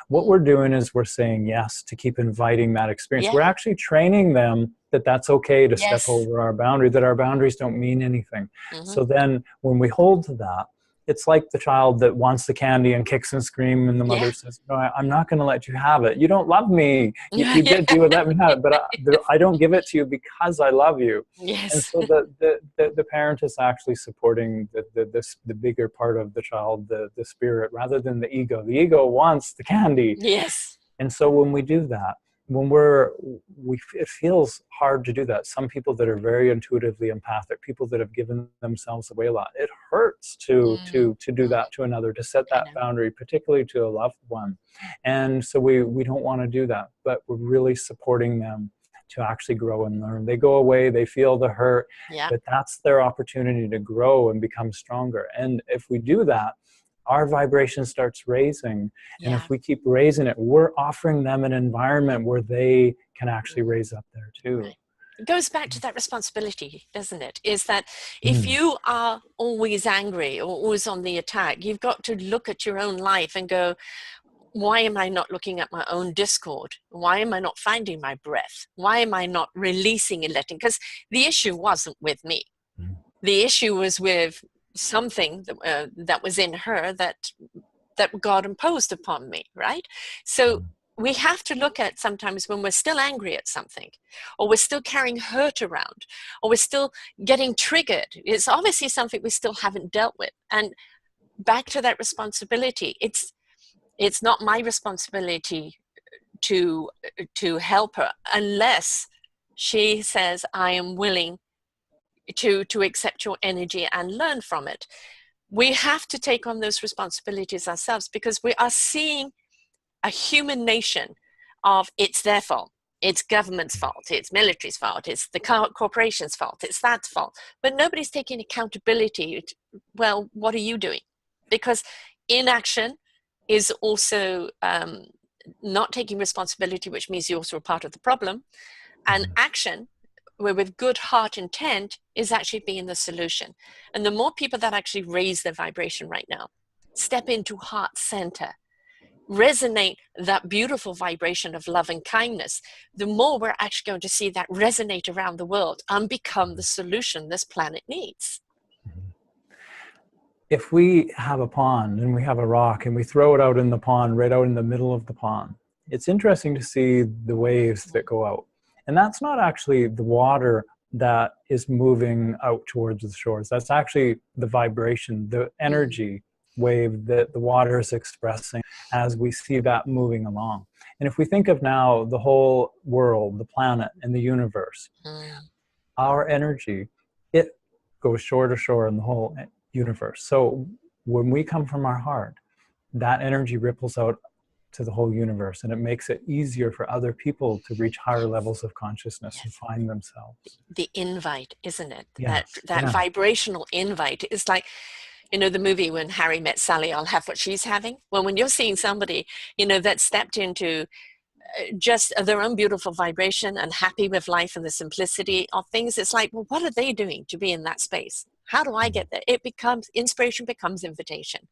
What we're doing is we're saying yes to keep inviting that experience. We're actually training them that that's okay to step over our boundary, that our boundaries don't mean anything. So then when we hold to that, it's like the child that wants the candy and kicks and screams, and the mother says, no, I'm not going to let you have it. You don't love me. You did let me have it, but I don't give it to you because I love you. Yes. And so the parent is actually supporting the bigger part of the child, the spirit, rather than the ego. The ego wants the candy. Yes. And so when we do that, it feels hard to do that. Some people that are very intuitively empathic, people that have given themselves away a lot, it hurts to do that to another, to set that boundary, particularly to a loved one. And so we don't want to do that, but we're really supporting them to actually grow and learn. They go away, they feel the hurt, but that's their opportunity to grow and become stronger. And if we do that, our vibration starts raising. And if we keep raising it, we're offering them an environment where they can actually raise up there too. Right. It goes back to that responsibility, doesn't it? Is that if you are always angry or always on the attack, you've got to look at your own life and go, why am I not looking at my own discord? Why am I not finding my breath? Why am I not releasing and letting? Because the issue wasn't with me. The issue was with something that was in her that God imposed upon me, right? So we have to look at sometimes when we're still angry at something, or we're still carrying hurt around, or we're still getting triggered. It's obviously something we still haven't dealt with. And back to that responsibility, it's not my responsibility to help her unless she says, I am willing to accept your energy and learn from it. We have to take on those responsibilities ourselves, because we are seeing a human nation of it's their fault, it's government's fault, it's military's fault, it's the corporation's fault, it's that fault. But nobody's taking accountability. Well, what are you doing? Because inaction is also not taking responsibility, which means you're also a part of the problem. And action, where with good heart intent, is actually being the solution. And the more people that actually raise their vibration right now, step into heart center, resonate that beautiful vibration of love and kindness, the more we're actually going to see that resonate around the world and become the solution this planet needs. If we have a pond and we have a rock and we throw it out in the pond, right out in the middle of the pond, it's interesting to see the waves that go out. And that's not actually the water that is moving out towards the shores. That's actually the vibration, the energy wave that the water is expressing as we see that moving along. And if we think of now the whole world, the planet, and the universe, our energy, it goes shore to shore in the whole universe. So when we come from our heart, that energy ripples out to the whole universe, and it makes it easier for other people to reach higher levels of consciousness and find themselves. The invite, isn't it? Yes. That vibrational invite is like, you know, the movie When Harry Met Sally, I'll have what she's having. Well, when you're seeing somebody, you know, that stepped into just their own beautiful vibration and happy with life and the simplicity of things, it's like, well, what are they doing to be in that space? How do I get there? It becomes, inspiration becomes invitation.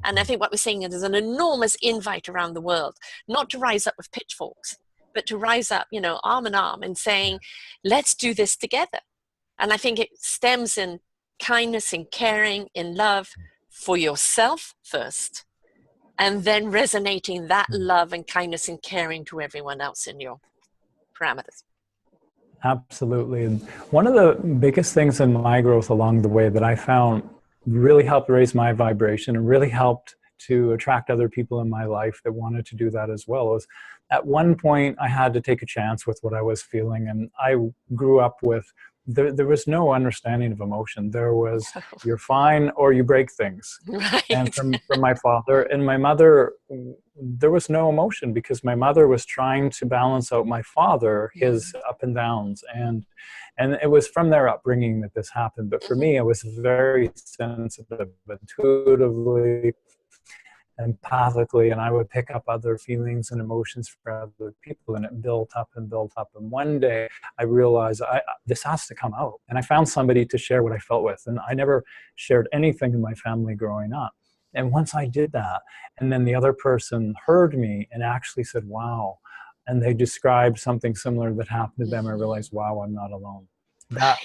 And I think what we're seeing is an enormous invite around the world, not to rise up with pitchforks, but to rise up, you know, arm in arm and saying, let's do this together. And I think it stems in kindness, in caring, in love for yourself first, and then resonating that love and kindness and caring to everyone else in your parameters. Absolutely. And one of the biggest things in my growth along the way that I found really helped raise my vibration and really helped to attract other people in my life that wanted to do that as well was, at one point I had to take a chance with what I was feeling, and I grew up with there was no understanding of emotion. There was, you're fine or you break things. Right. And from my father and my mother, there was no emotion, because my mother was trying to balance out my father, his up and downs. And it was from their upbringing that this happened. But for me, I was very sensitive, intuitively, empathically, and I would pick up other feelings and emotions for other people, and it built up and built up. And one day I realized this has to come out. And I found somebody to share what I felt with. And I never shared anything in my family growing up. And once I did that, and then the other person heard me and actually said, wow, and they described something similar that happened to them, I realized, wow, I'm not alone. That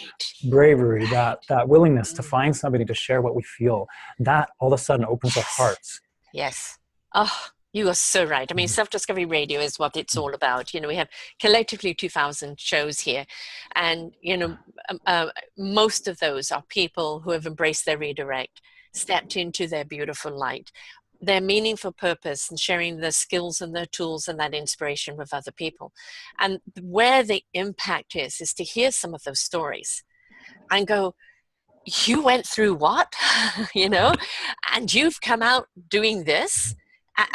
bravery, that willingness to find somebody to share what we feel, that all of a sudden opens our hearts. Yes. Oh, you are so right. I mean, Self-Discovery Radio is what it's all about. You know, we have collectively 2,000 shows here. And, you know, most of those are people who have embraced their redirect, stepped into their beautiful light, their meaningful purpose, and sharing their skills and their tools and that inspiration with other people. And where the impact is to hear some of those stories and go, you went through what, you know, and you've come out doing this,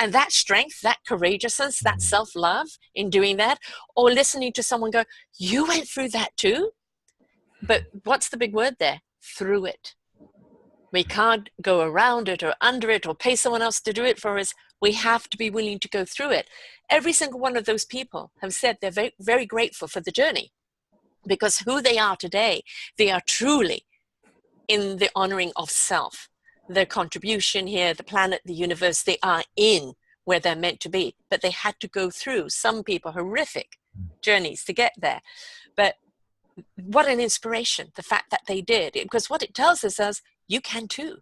and that strength, that courageousness, that self-love in doing that, or listening to someone go, you went through that too. But what's the big word there? Through it. We can't go around it or under it or pay someone else to do it for us. We have to be willing to go through it. Every single one of those people have said they're very, very grateful for the journey, because who they are today, they are truly in the honoring of self, their contribution here, the planet, the universe, they are in where they're meant to be, but they had to go through, some people, horrific journeys to get there. But what an inspiration, the fact that they did, because what it tells us is you can too.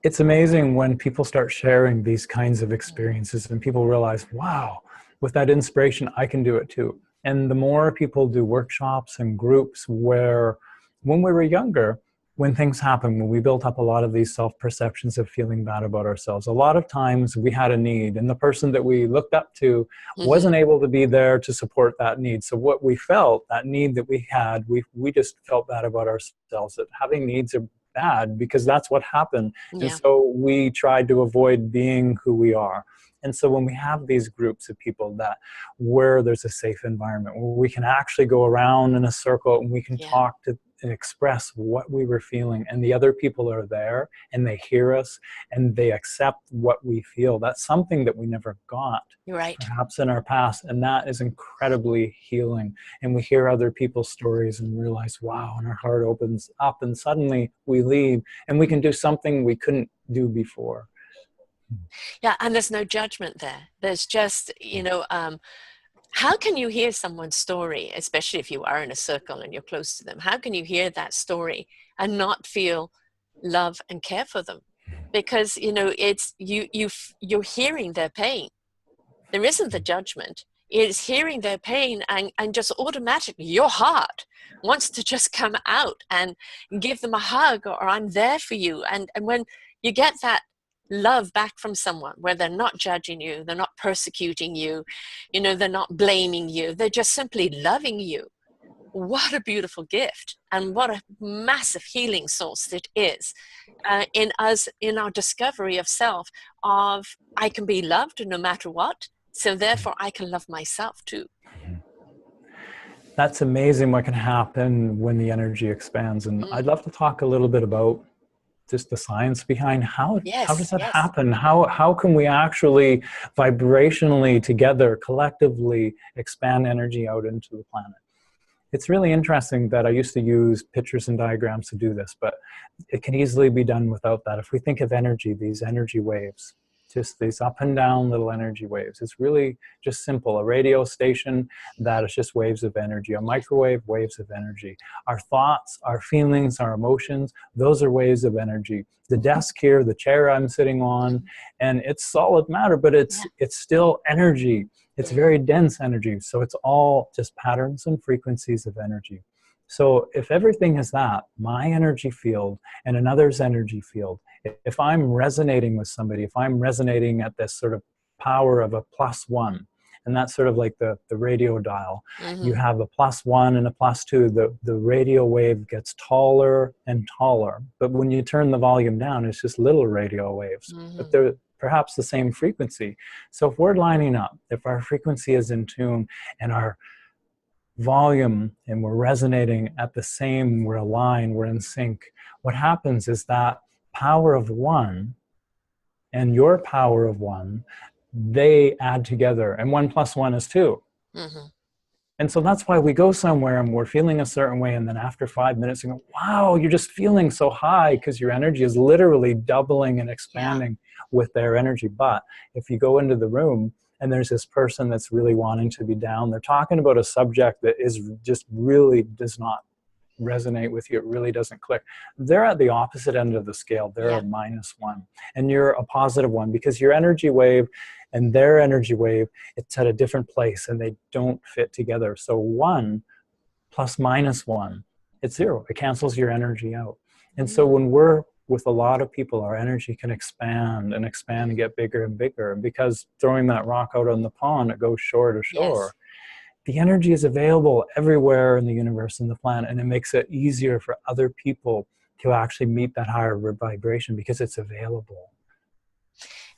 It's amazing when people start sharing these kinds of experiences and people realize, wow, with that inspiration, I can do it too. And the more people do workshops and groups where, when we were younger, when things happened, when we built up a lot of these self-perceptions of feeling bad about ourselves, a lot of times we had a need, and the person that we looked up to wasn't able to be there to support that need. So what we felt, that need that we had, we just felt bad about ourselves, that having needs are bad because that's what happened. Yeah. And so we tried to avoid being who we are. And so when we have these groups of people where there's a safe environment, where we can actually go around in a circle and we can talk to and express what we were feeling, and the other people are there and they hear us and they accept what we feel, that's something that we never got, perhaps in our past, and that is incredibly healing. And we hear other people's stories and realize, wow, and our heart opens up, and suddenly we leave and we can do something we couldn't do before. Yeah, and there's no judgment there. There's just, you know, how can you hear someone's story, especially if you are in a circle and you're close to them? How can you hear that story and not feel love and care for them? Because, you know, it's you're hearing their pain. There isn't the judgment. is hearing their pain, and just automatically your heart wants to just come out and give them a hug, or I'm there for you. And when you get that love back from someone, where they're not judging you, they're not persecuting you, they're not blaming you, they're just simply loving you. What a beautiful gift, and what a massive healing source it is in us, in our discovery of self, of I can be loved no matter what, so therefore I can love myself too. That's amazing what can happen when the energy expands. And I'd love to talk a little bit about just the science behind how does Yes, that yes. happen? How can we actually vibrationally together, collectively expand energy out into the planet? It's really interesting that I used to use pictures and diagrams to do this, but it can easily be done without that. If we think of energy, these energy waves, just these up and down little energy waves, it's really just simple. A radio station that is just waves of energy, a microwave, waves of energy. Our thoughts, our feelings, our emotions, those are waves of energy. The desk here, the chair I'm sitting on, and it's solid matter, but it's still energy. It's very dense energy, so it's all just patterns and frequencies of energy. So if everything is that, my energy field and another's energy field, if I'm resonating with somebody, if I'm resonating at this sort of power of a +1, and that's sort of like the radio dial, you have a +1 and a +2, the radio wave gets taller and taller, but when you turn the volume down, it's just little radio waves, but they're perhaps the same frequency. So if we're lining up, if our frequency is in tune and our volume and we're resonating at the same, we're aligned, we're in sync, what happens is that power of one and your power of one, they add together, and 1 + 1 is 2. And so that's why we go somewhere and we're feeling a certain way, and then after 5 minutes you go, wow, you're just feeling so high, because your energy is literally doubling and expanding with their energy. But if you go into the room and there's this person that's really wanting to be down, they're talking about a subject that is just really does not resonate with you, it really doesn't click, they're at the opposite end of the scale. They're a -1 and you're a +1, because your energy wave and their energy wave, it's at a different place and they don't fit together. So 1 + -1, it's 0. It cancels your energy out. And so when we're with a lot of people, our energy can expand and expand and get bigger and bigger. And because throwing that rock out on the pond, it goes shore to shore. The energy is available everywhere in the universe and the planet, and it makes it easier for other people to actually meet that higher vibration because it's available.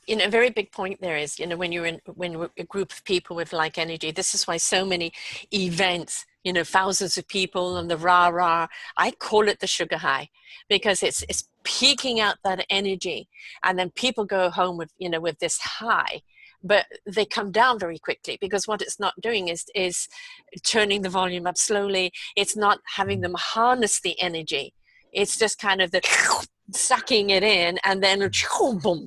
A very big point there is, when you're when a group of people with like energy, this is why so many events, thousands of people and the rah-rah, I call it the sugar high, because it's peaking out that energy, and then people go home with, with this high, but they come down very quickly, because what it's not doing is turning the volume up slowly. It's not having them harness the energy. It's just kind of the sucking it in, and then boom,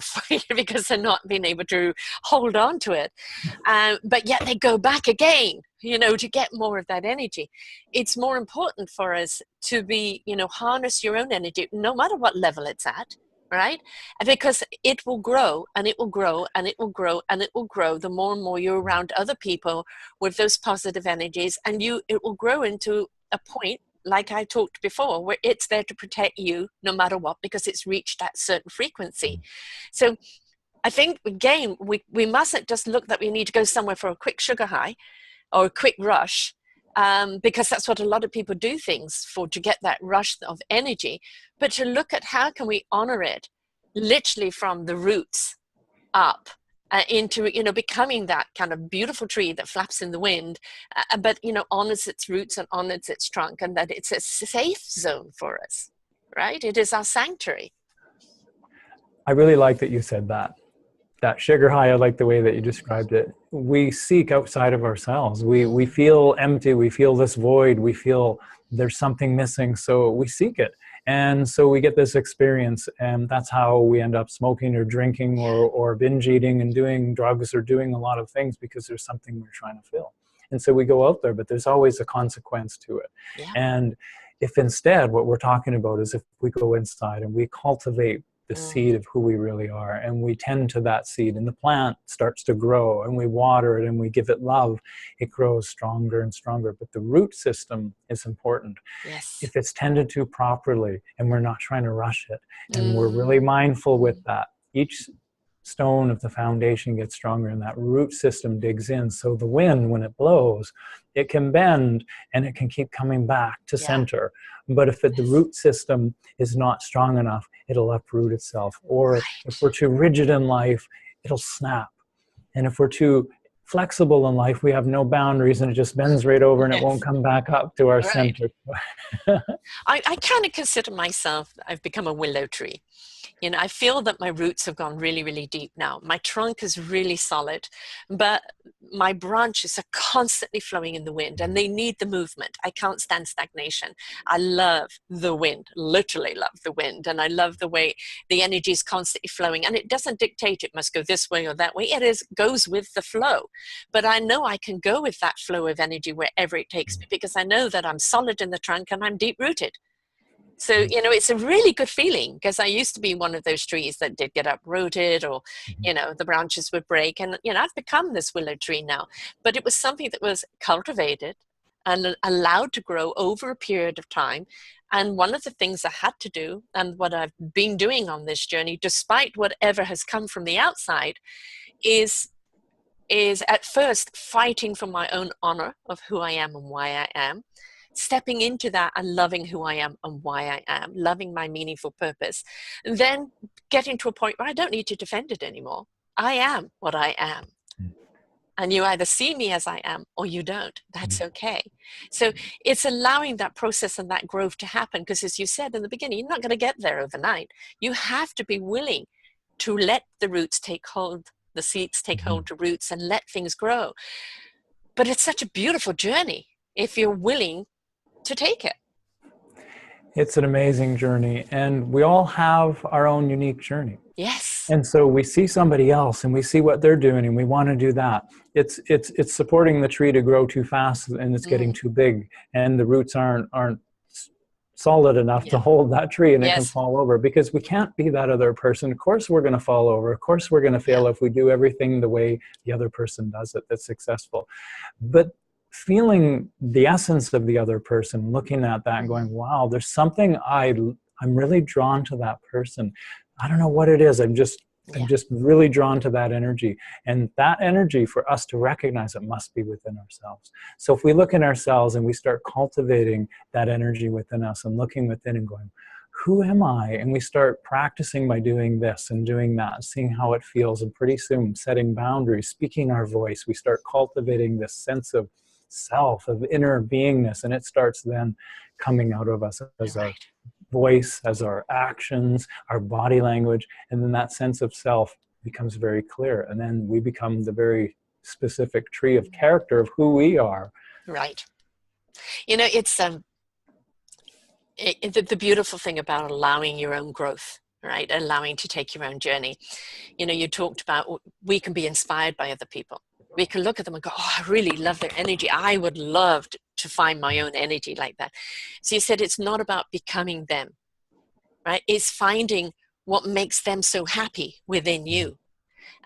because they're not being able to hold on to it. But yet they go back again, to get more of that energy. It's more important for us to be, harness your own energy, no matter what level it's at, right? Because it will grow and it will grow and it will grow and it will grow the more and more you're around other people with those positive energies, and it will grow into a point, like I talked before, where it's there to protect you no matter what, because it's reached that certain frequency. So I think, again, we mustn't just look that we need to go somewhere for a quick sugar high or a quick rush, because that's what a lot of people do things for, to get that rush of energy, but to look at how can we honor it literally from the roots up. Into becoming that kind of beautiful tree that flaps in the wind, but honors its roots and honors its trunk, and that it's a safe zone for us, right? It is our sanctuary. I really like that you said that sugar high. I like the way that you described it. We seek outside of ourselves. We feel empty. We feel this void. We feel there's something missing, so we seek it. And so we get this experience, and that's how we end up smoking or drinking or binge eating and doing drugs or doing a lot of things, because there's something we're trying to fill. And so we go out there, but there's always a consequence to it. And if instead what we're talking about is if we go inside and we cultivate the Mm. seed of who we really are, and we tend to that seed, and the plant starts to grow, and we water it and we give it love, it grows stronger and stronger. But the root system is important. Yes. If it's tended to properly and we're not trying to rush it, and we're really Mm. mindful with that, each stone of the foundation gets stronger and that root system digs in. So the wind, when it blows, it can bend and it can keep coming back to Yeah. center. But if the Yes. root system is not strong enough, it'll uproot itself. Or if Right. we're too rigid in life, it'll snap. And if we're too flexible in life, we have no boundaries and it just bends right over and it won't Yes. come back up to our Right. center. I kind of consider myself, I've become a willow tree. You know, I feel that my roots have gone really, really deep now. My trunk is really solid, but my branches are constantly flowing in the wind and they need the movement. I can't stand stagnation. I love the wind, literally love the wind. And I love the way the energy is constantly flowing, and it doesn't dictate it must go this way or that way. It goes with the flow. But I know I can go with that flow of energy wherever it takes me because I know that I'm solid in the trunk and I'm deep rooted. So, you know, it's a really good feeling because I used to be one of those trees that did get uprooted, or, you know, the branches would break. And, you know, I've become this willow tree now. But it was something that was cultivated and allowed to grow over a period of time. And one of the things I had to do, and what I've been doing on this journey, despite whatever has come from the outside, is at first fighting for my own honor of who I am and why I am, stepping into that and loving who I am and why I am, loving my meaningful purpose, and then getting to a point where I don't need to defend it anymore. I am what I am. And you either see me as I am or you don't. That's okay. So it's allowing that process and that growth to happen because, as you said in the beginning, you're not going to get there overnight. You have to be willing to let the roots take hold, the seeds take hold to roots, and let things grow. But it's such a beautiful journey if you're willing to take it. It's an amazing journey, and we all have our own unique journey. Yes. And so we see somebody else and we see what they're doing and we want to do that. It's supporting the tree to grow too fast and it's getting too big, and the roots aren't solid enough to Yeah. hold that tree, and it can Yes. fall over because we can't be that other person. Of course we're going to fall over. Of course we're going to fail Yeah. if we do everything the way the other person does it that's successful. But feeling the essence of the other person, looking at that and going, wow, there's something I'm really drawn to that person. I don't know what it is. I'm just really drawn to that energy. And that energy, for us to recognize it, must be within ourselves. So if we look in ourselves and we start cultivating that energy within us and looking within and going, who am I? And we start practicing by doing this and doing that, seeing how it feels. And pretty soon, setting boundaries, speaking our voice, we start cultivating this sense of self, of inner beingness. And it starts then coming out of us as our voice, as our actions, our body language, and then that sense of self becomes very clear. And then we become the very specific tree of character of who we are. Right. You know, it's the beautiful thing about allowing your own growth, right? Allowing to take your own journey. You know, you talked about we can be inspired by other people. We can look at them and go, oh, I really love their energy. I would love to find my own energy like that. So you said it's not about becoming them, right? It's finding what makes them so happy within you.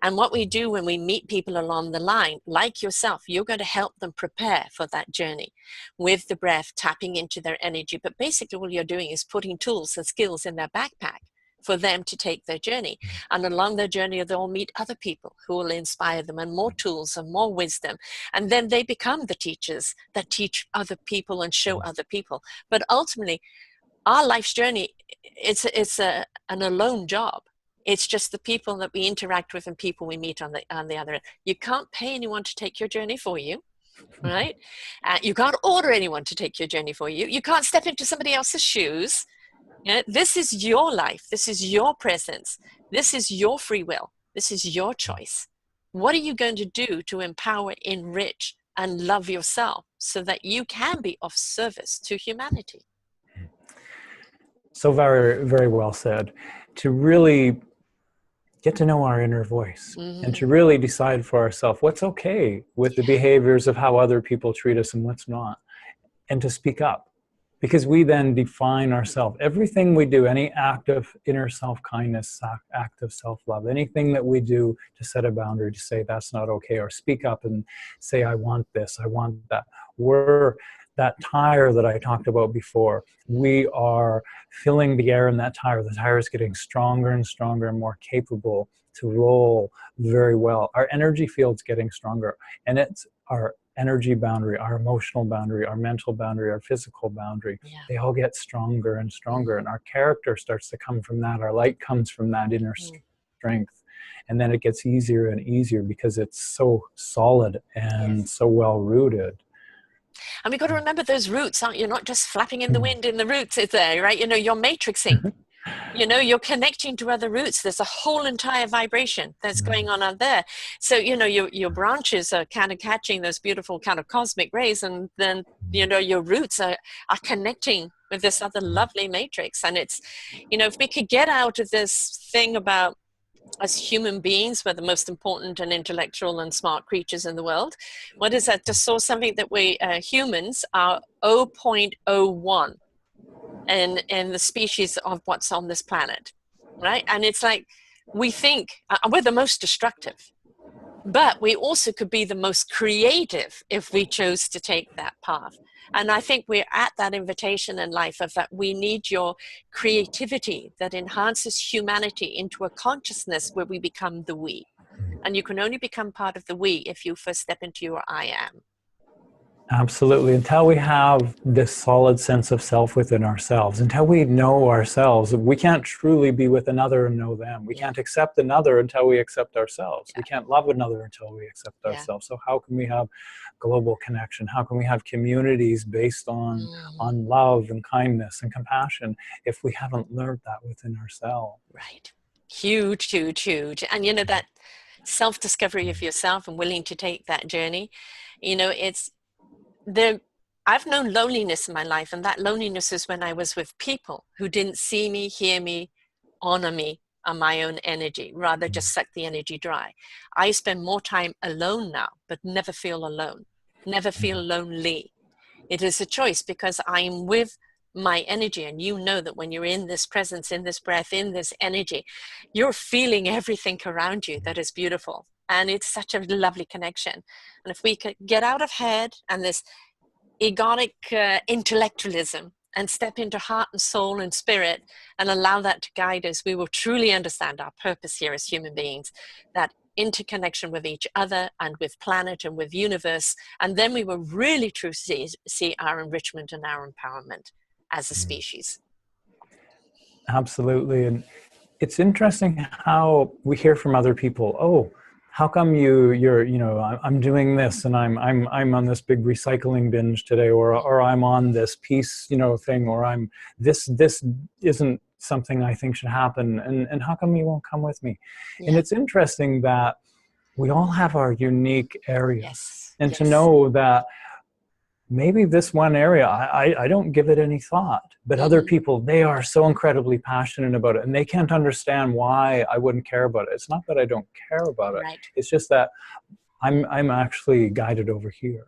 And what we do when we meet people along the line, like yourself, you're going to help them prepare for that journey with the breath, tapping into their energy. But basically all you're doing is putting tools and skills in their backpack for them to take their journey. And along their journey, they'll meet other people who will inspire them, and more tools and more wisdom. And then they become the teachers that teach other people and show other people. But ultimately, our life's journey, it's an alone job. It's just the people that we interact with and people we meet on the other end. You can't pay anyone to take your journey for you, right? You can't order anyone to take your journey for you. You can't step into somebody else's shoes. Yeah? This is your life. This is your presence. This is your free will. This is your choice. What are you going to do to empower, enrich, and love yourself so that you can be of service to humanity? So very, very well said. To really get to know our inner voice and to really decide for ourselves what's okay with the behaviors of how other people treat us and what's not, and to speak up because we then define ourselves. Everything we do, any act of inner self-kindness, act of self-love, anything that we do to set a boundary, to say that's not okay, or speak up and say, I want this, I want that. We're that tire that I talked about before. We are filling the air in that tire. The tire is getting stronger and stronger and more capable to roll very well. Our energy field's getting stronger, and it's our energy boundary, our emotional boundary, our mental boundary, our physical boundary. Yeah. They all get stronger and stronger, and our character starts to come from that. Our light comes from that inner strength. And then it gets easier and easier because it's so solid and so well rooted. And we've got to remember those roots, aren't you? Not just flapping in the wind in the roots, is there, right? You know, you're matrixing. You know, you're connecting to other roots. There's a whole entire vibration that's going on out there. So, you know, your branches are kind of catching those beautiful kind of cosmic rays, and then, you know, your roots are connecting with this other lovely matrix. And it's, you know, if we could get out of this thing about as human beings, we're the most important and intellectual and smart creatures in the world. What is that? Just saw something that we humans are 0.01 in the species of what's on this planet, right? And it's like, we think we're the most destructive, but we also could be the most creative if we chose to take that path. And I think we're at that invitation in life of that we need your creativity that enhances humanity into a consciousness where we become the we. And you can only become part of the we if you first step into your I am. Absolutely. Until we have this solid sense of self within ourselves, until we know ourselves, we can't truly be with another and know them. We can't accept another until we accept ourselves. We can't love another until we accept ourselves. So how can we have global connection? How can we have communities based on love and kindness and compassion if we haven't learned that within ourselves? Right. Huge, huge, huge. And you know, that self-discovery of yourself and willing to take that journey, you know, I've known loneliness in my life, and that loneliness is when I was with people who didn't see me, hear me, honor me on my own energy, rather just suck the energy dry. I spend more time alone now, but never feel alone, never feel lonely. It is a choice because I'm with my energy, and you know that when you're in this presence, in this breath, in this energy, you're feeling everything around you that is beautiful. And it's such a lovely connection. And if we could get out of head and this egotic intellectualism and step into heart and soul and spirit and allow that to guide us, we will truly understand our purpose here as human beings, that interconnection with each other and with planet and with universe. And then we will really truly see our enrichment and our empowerment as a species. Absolutely. And it's interesting how we hear from other people, oh, how come you're, you know, I'm doing this and I'm on this big recycling binge today, or I'm on this peace, you know, thing, or this isn't something I think should happen, and how come you won't come with me? And it's interesting that we all have our unique areas, and to know that maybe this one area, I don't give it any thought, but other people, they are so incredibly passionate about it, and they can't understand why I wouldn't care about it. It's not that I don't care about it. It's just that I'm actually guided over here.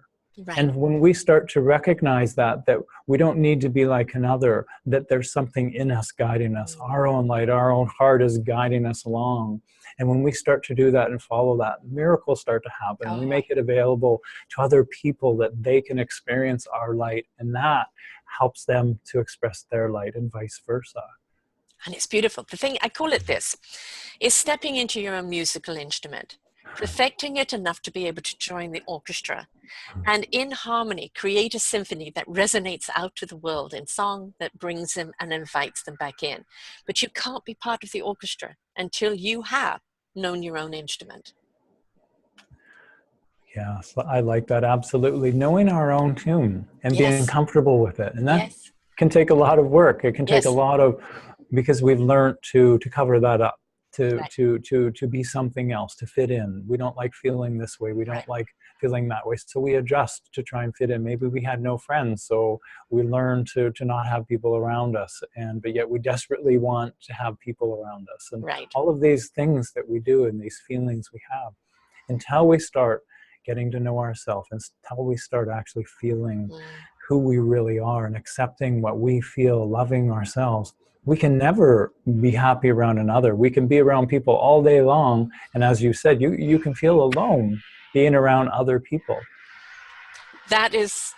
And when we start to recognize that we don't need to be like another, that there's something in us guiding us, our own light, our own heart is guiding us along. And when we start to do that and follow that, miracles start to happen. We make it available to other people that they can experience our light, and that helps them to express their light and vice versa. And it's beautiful. The thing, I call it this, is stepping into your own musical instrument, perfecting it enough to be able to join the orchestra, and in harmony, create a symphony that resonates out to the world in song that brings them and invites them back in. But you can't be part of the orchestra until you have known your own instrument. Yes, I like that, absolutely. Knowing our own tune and being comfortable with it. And that can take a lot of work. It can take a lot of, because we've learned to cover that up, to be something else, to fit in. We don't like feeling this way. We don't like feeling that way. So we adjust to try and fit in. Maybe we had no friends, so we learn to not have people around us. But yet we desperately want to have people around us. And all of these things that we do and these feelings we have, until we start getting to know ourselves, until we start actually feeling who we really are and accepting what we feel, loving ourselves, we can never be happy around another. We can be around people all day long, and as you said, you can feel alone being around other people. That is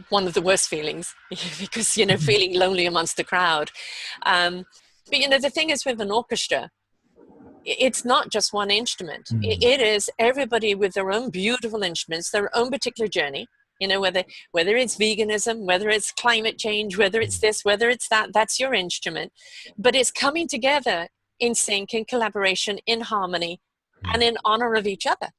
one of the worst feelings because, you know, feeling lonely amongst the crowd. But, you know, the thing is with an orchestra, it's not just one instrument. It is everybody with their own beautiful instruments, their own particular journey. You know, whether it's veganism, whether it's climate change, whether it's this, whether it's that, that's your instrument. But it's coming together in sync, in collaboration, in harmony, and in honor of each other.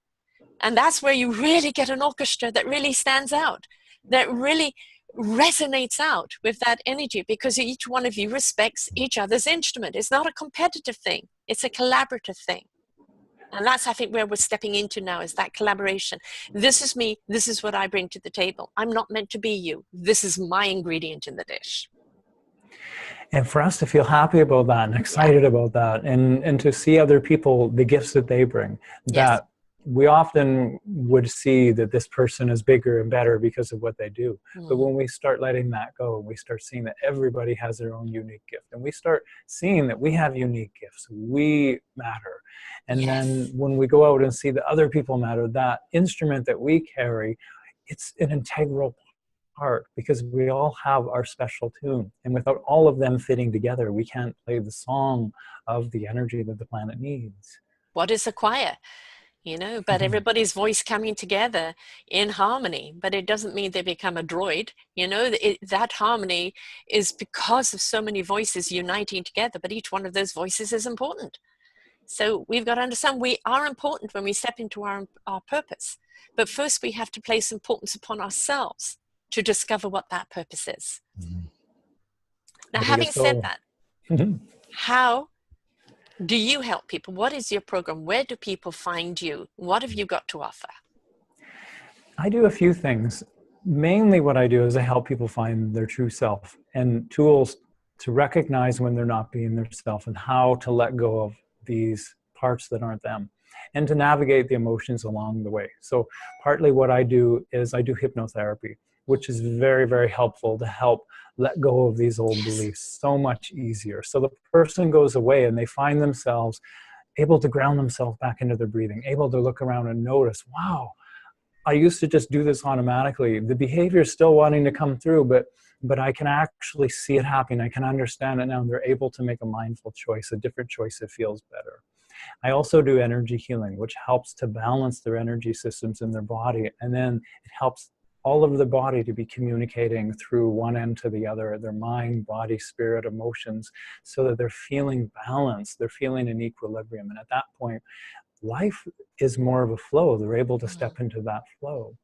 And that's where you really get an orchestra that really stands out, that really resonates out with that energy, because each one of you respects each other's instrument. It's not a competitive thing. It's a collaborative thing. And that's, I think, where we're stepping into now, is that collaboration. This is me. This is what I bring to the table. I'm not meant to be you. This is my ingredient in the dish. And for us to feel happy about that and excited about that, and to see other people, the gifts that they bring, that we often would see that this person is bigger and better because of what they do. But when we start letting that go, we start seeing that everybody has their own unique gift, and we start seeing that we have unique gifts, we matter. And then when we go out and see that other people matter, that instrument that we carry, it's an integral part, because we all have our special tune, and without all of them fitting together, we can't play the song of the energy that the planet needs. What is a choir? You know, but everybody's voice coming together in harmony. But it doesn't mean they become a droid. You know, that harmony is because of so many voices uniting together, but each one of those voices is important. So we've got to understand we are important when we step into our purpose. But first we have to place importance upon ourselves to discover what that purpose is. Now, having said that, how do you help people? What is your program? Where do people find you? What have you got to offer? I do a few things. Mainly what I do is I help people find their true self, and tools to recognize when they're not being their self, and how to let go of these parts that aren't them, and to navigate the emotions along the way. So partly what I do is I do hypnotherapy, which is very, very helpful to help let go of these old beliefs so much easier. So the person goes away and they find themselves able to ground themselves back into their breathing, able to look around and notice, wow, I used to just do this automatically. The behavior is still wanting to come through, but I can actually see it happening. I can understand it now. And they're able to make a mindful choice, a different choice that feels better. I also do energy healing, which helps to balance their energy systems in their body. And then it helps all of the body to be communicating through one end to the other, their mind, body, spirit, emotions, so that they're feeling balanced, they're feeling in equilibrium. And at that point, life is more of a flow. They're able to step into that flow.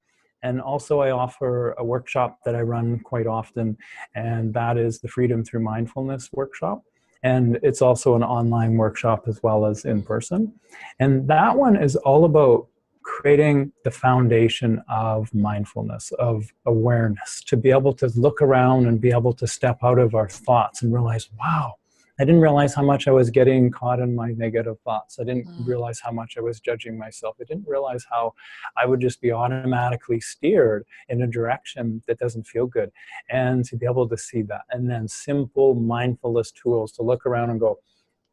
And also I offer a workshop that I run quite often, and that is the Freedom Through Mindfulness workshop. And it's also an online workshop as well as in person. And that one is all about creating the foundation of mindfulness, of awareness, to be able to look around and be able to step out of our thoughts and realize, wow, I didn't realize how much I was getting caught in my negative thoughts. I didn't realize how much I was judging myself. I didn't realize how I would just be automatically steered in a direction that doesn't feel good. And to be able to see that, and then simple mindfulness tools to look around and go,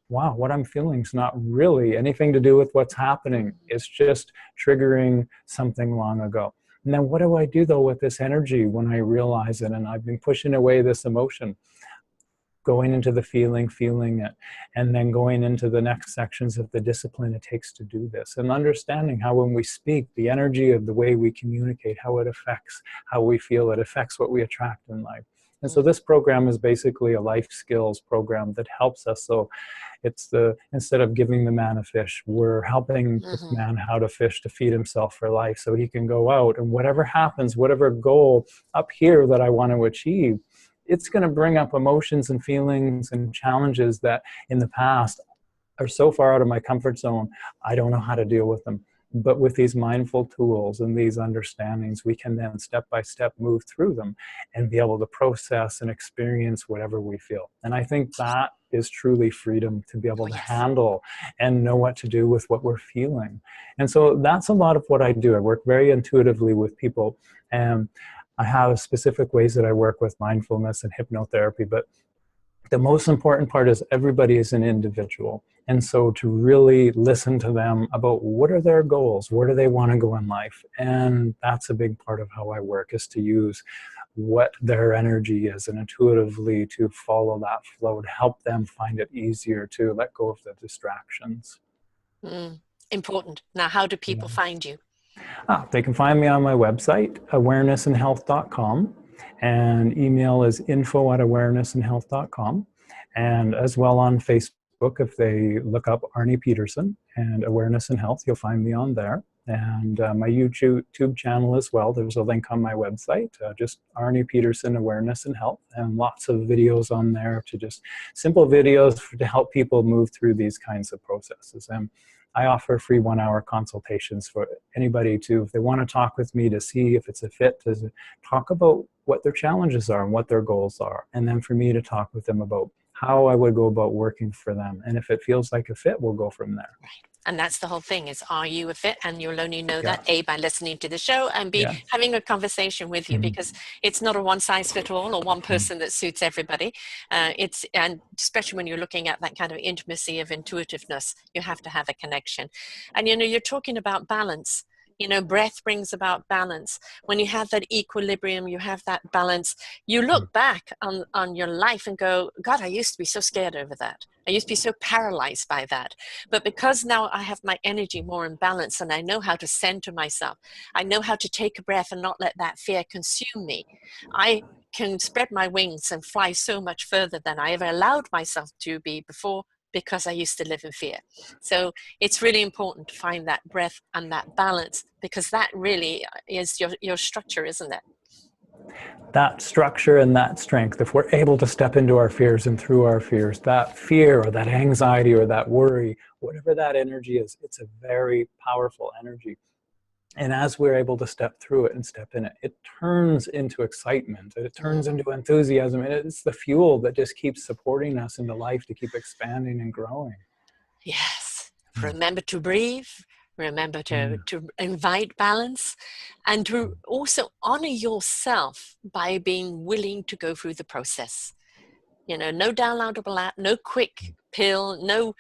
wow, what I'm feeling is not really anything to do with what's happening. It's just triggering something long ago. And then what do I do though with this energy when I realize it and I've been pushing away this emotion? Going into the feeling it, and then going into the next sections of the discipline it takes to do this, and understanding how when we speak, the energy of the way we communicate, how it affects how we feel, it affects what we attract in life. And so this program is basically a life skills program that helps us. So it's instead of giving the man a fish, we're helping the man how to fish to feed himself for life, so he can go out and whatever happens, whatever goal up here that I want to achieve, it's going to bring up emotions and feelings and challenges that in the past are so far out of my comfort zone, I don't know how to deal with them. But with these mindful tools and these understandings, we can then step by step move through them and be able to process and experience whatever we feel. And I think that is truly freedom, to be able to handle and know what to do with what we're feeling. And so that's a lot of what I do. I work very intuitively with people. And I have specific ways that I work with mindfulness and hypnotherapy, but the most important part is everybody is an individual. And so to really listen to them about what are their goals, where do they want to go in life? And that's a big part of how I work, is to use what their energy is and intuitively to follow that flow to help them find it easier to let go of the distractions. Important. Now, how do people Yeah. find you? They can find me on my website, awarenessandhealth.com, and email is info@awarenessandhealth.com, and as well on Facebook. If they look up Arnie Peterson and Awareness and Health, you'll find me on there. And my YouTube channel as well. There's a link on my website, just Arnie Peterson Awareness and Health, and lots of videos on there, to just simple videos to help people move through these kinds of processes. And I offer free 1-hour consultations for anybody to, if they want to talk with me, to see if it's a fit, to talk about what their challenges are and what their goals are. And then for me to talk with them about how I would go about working for them. And if it feels like a fit, we'll go from there. Right. And that's the whole thing, is, are you a fit? And you'll only know Yeah. that, A, by listening to the show, and B, Yeah. having a conversation with you, because it's not a one size fit all or one person that suits everybody. And especially when you're looking at that kind of intimacy of intuitiveness, you have to have a connection. And, you're talking about balance. Breath brings about balance. When you have that equilibrium, you have that balance, you look back on your life and go, God, I used to be so scared over that. I used to be so paralyzed by that. But because now I have my energy more in balance, and I know how to center myself, I know how to take a breath and not let that fear consume me, I can spread my wings and fly so much further than I ever allowed myself to be before, because I used to live in fear. So it's really important to find that breath and that balance, because that really is your structure, isn't it? That structure and that strength, if we're able to step into our fears and through our fears, that fear or that anxiety or that worry, whatever that energy is, it's a very powerful energy. And as we're able to step through it and step in it, it turns into excitement, it turns into enthusiasm, and it's the fuel that just keeps supporting us into life to keep expanding and growing. Yes. Remember to breathe, remember to invite balance, and to also honor yourself by being willing to go through the process. No downloadable app, no quick pill, no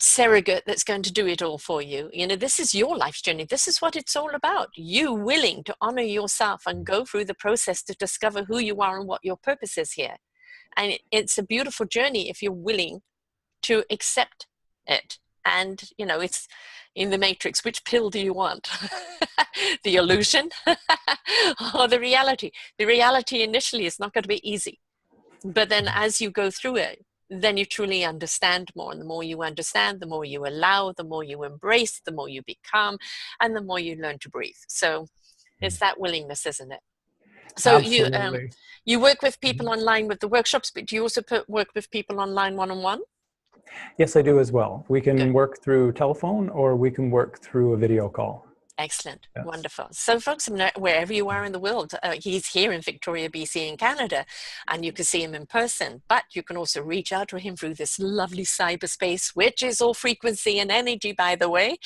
surrogate that's going to do it all for you. This is your life's journey. This is what it's all about. You willing to honor yourself and go through the process to discover who you are and what your purpose is here. And it's a beautiful journey if you're willing to accept it. And, it's in the Matrix, which pill do you want? The illusion or the reality? The reality initially is not going to be easy. But then as you go through it, then you truly understand more. And the more you understand, the more you allow, the more you embrace, the more you become, and the more you learn to breathe. So it's that willingness, isn't it? So Absolutely. you work with people online with the workshops, but do you also work with people online one-on-one? Yes, I do as well. We can work through telephone, or we can work through a video call. Excellent. Yes. Wonderful. So folks, wherever you are in the world, he's here in Victoria, BC in Canada, and you can see him in person, but you can also reach out to him through this lovely cyberspace, which is all frequency and energy, by the way,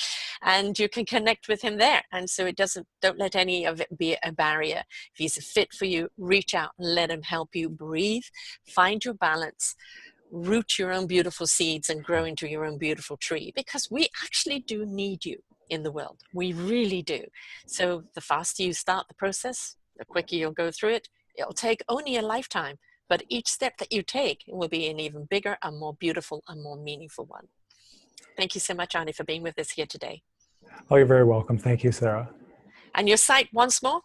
and you can connect with him there. And so don't let any of it be a barrier. If he's a fit for you, reach out and let him help you breathe, find your balance, root your own beautiful seeds, and grow into your own beautiful tree, because we actually do need you in the world. We really do. So the faster you start the process, the quicker you'll go through it. It'll take only a lifetime, but each step that you take will be an even bigger and more beautiful and more meaningful one. Thank you so much, Arnie, for being with us here today. Oh, you're very welcome. Thank you, Sarah. And your site once more?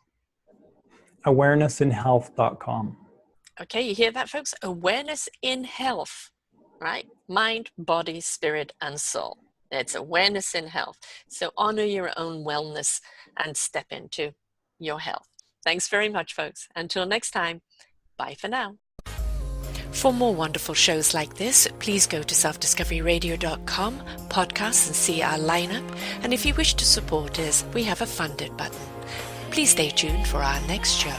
Awarenessandhealth.com. Okay, you hear that, folks? Awareness in health, right? Mind, body, spirit, and soul. It's awareness in health. So honor your own wellness and step into your health. Thanks very much, folks. Until next time, bye for now. For more wonderful shows like this, please go to selfdiscoveryradio.com, podcasts, and see our lineup. And if you wish to support us, we have a funded button. Please stay tuned for our next show.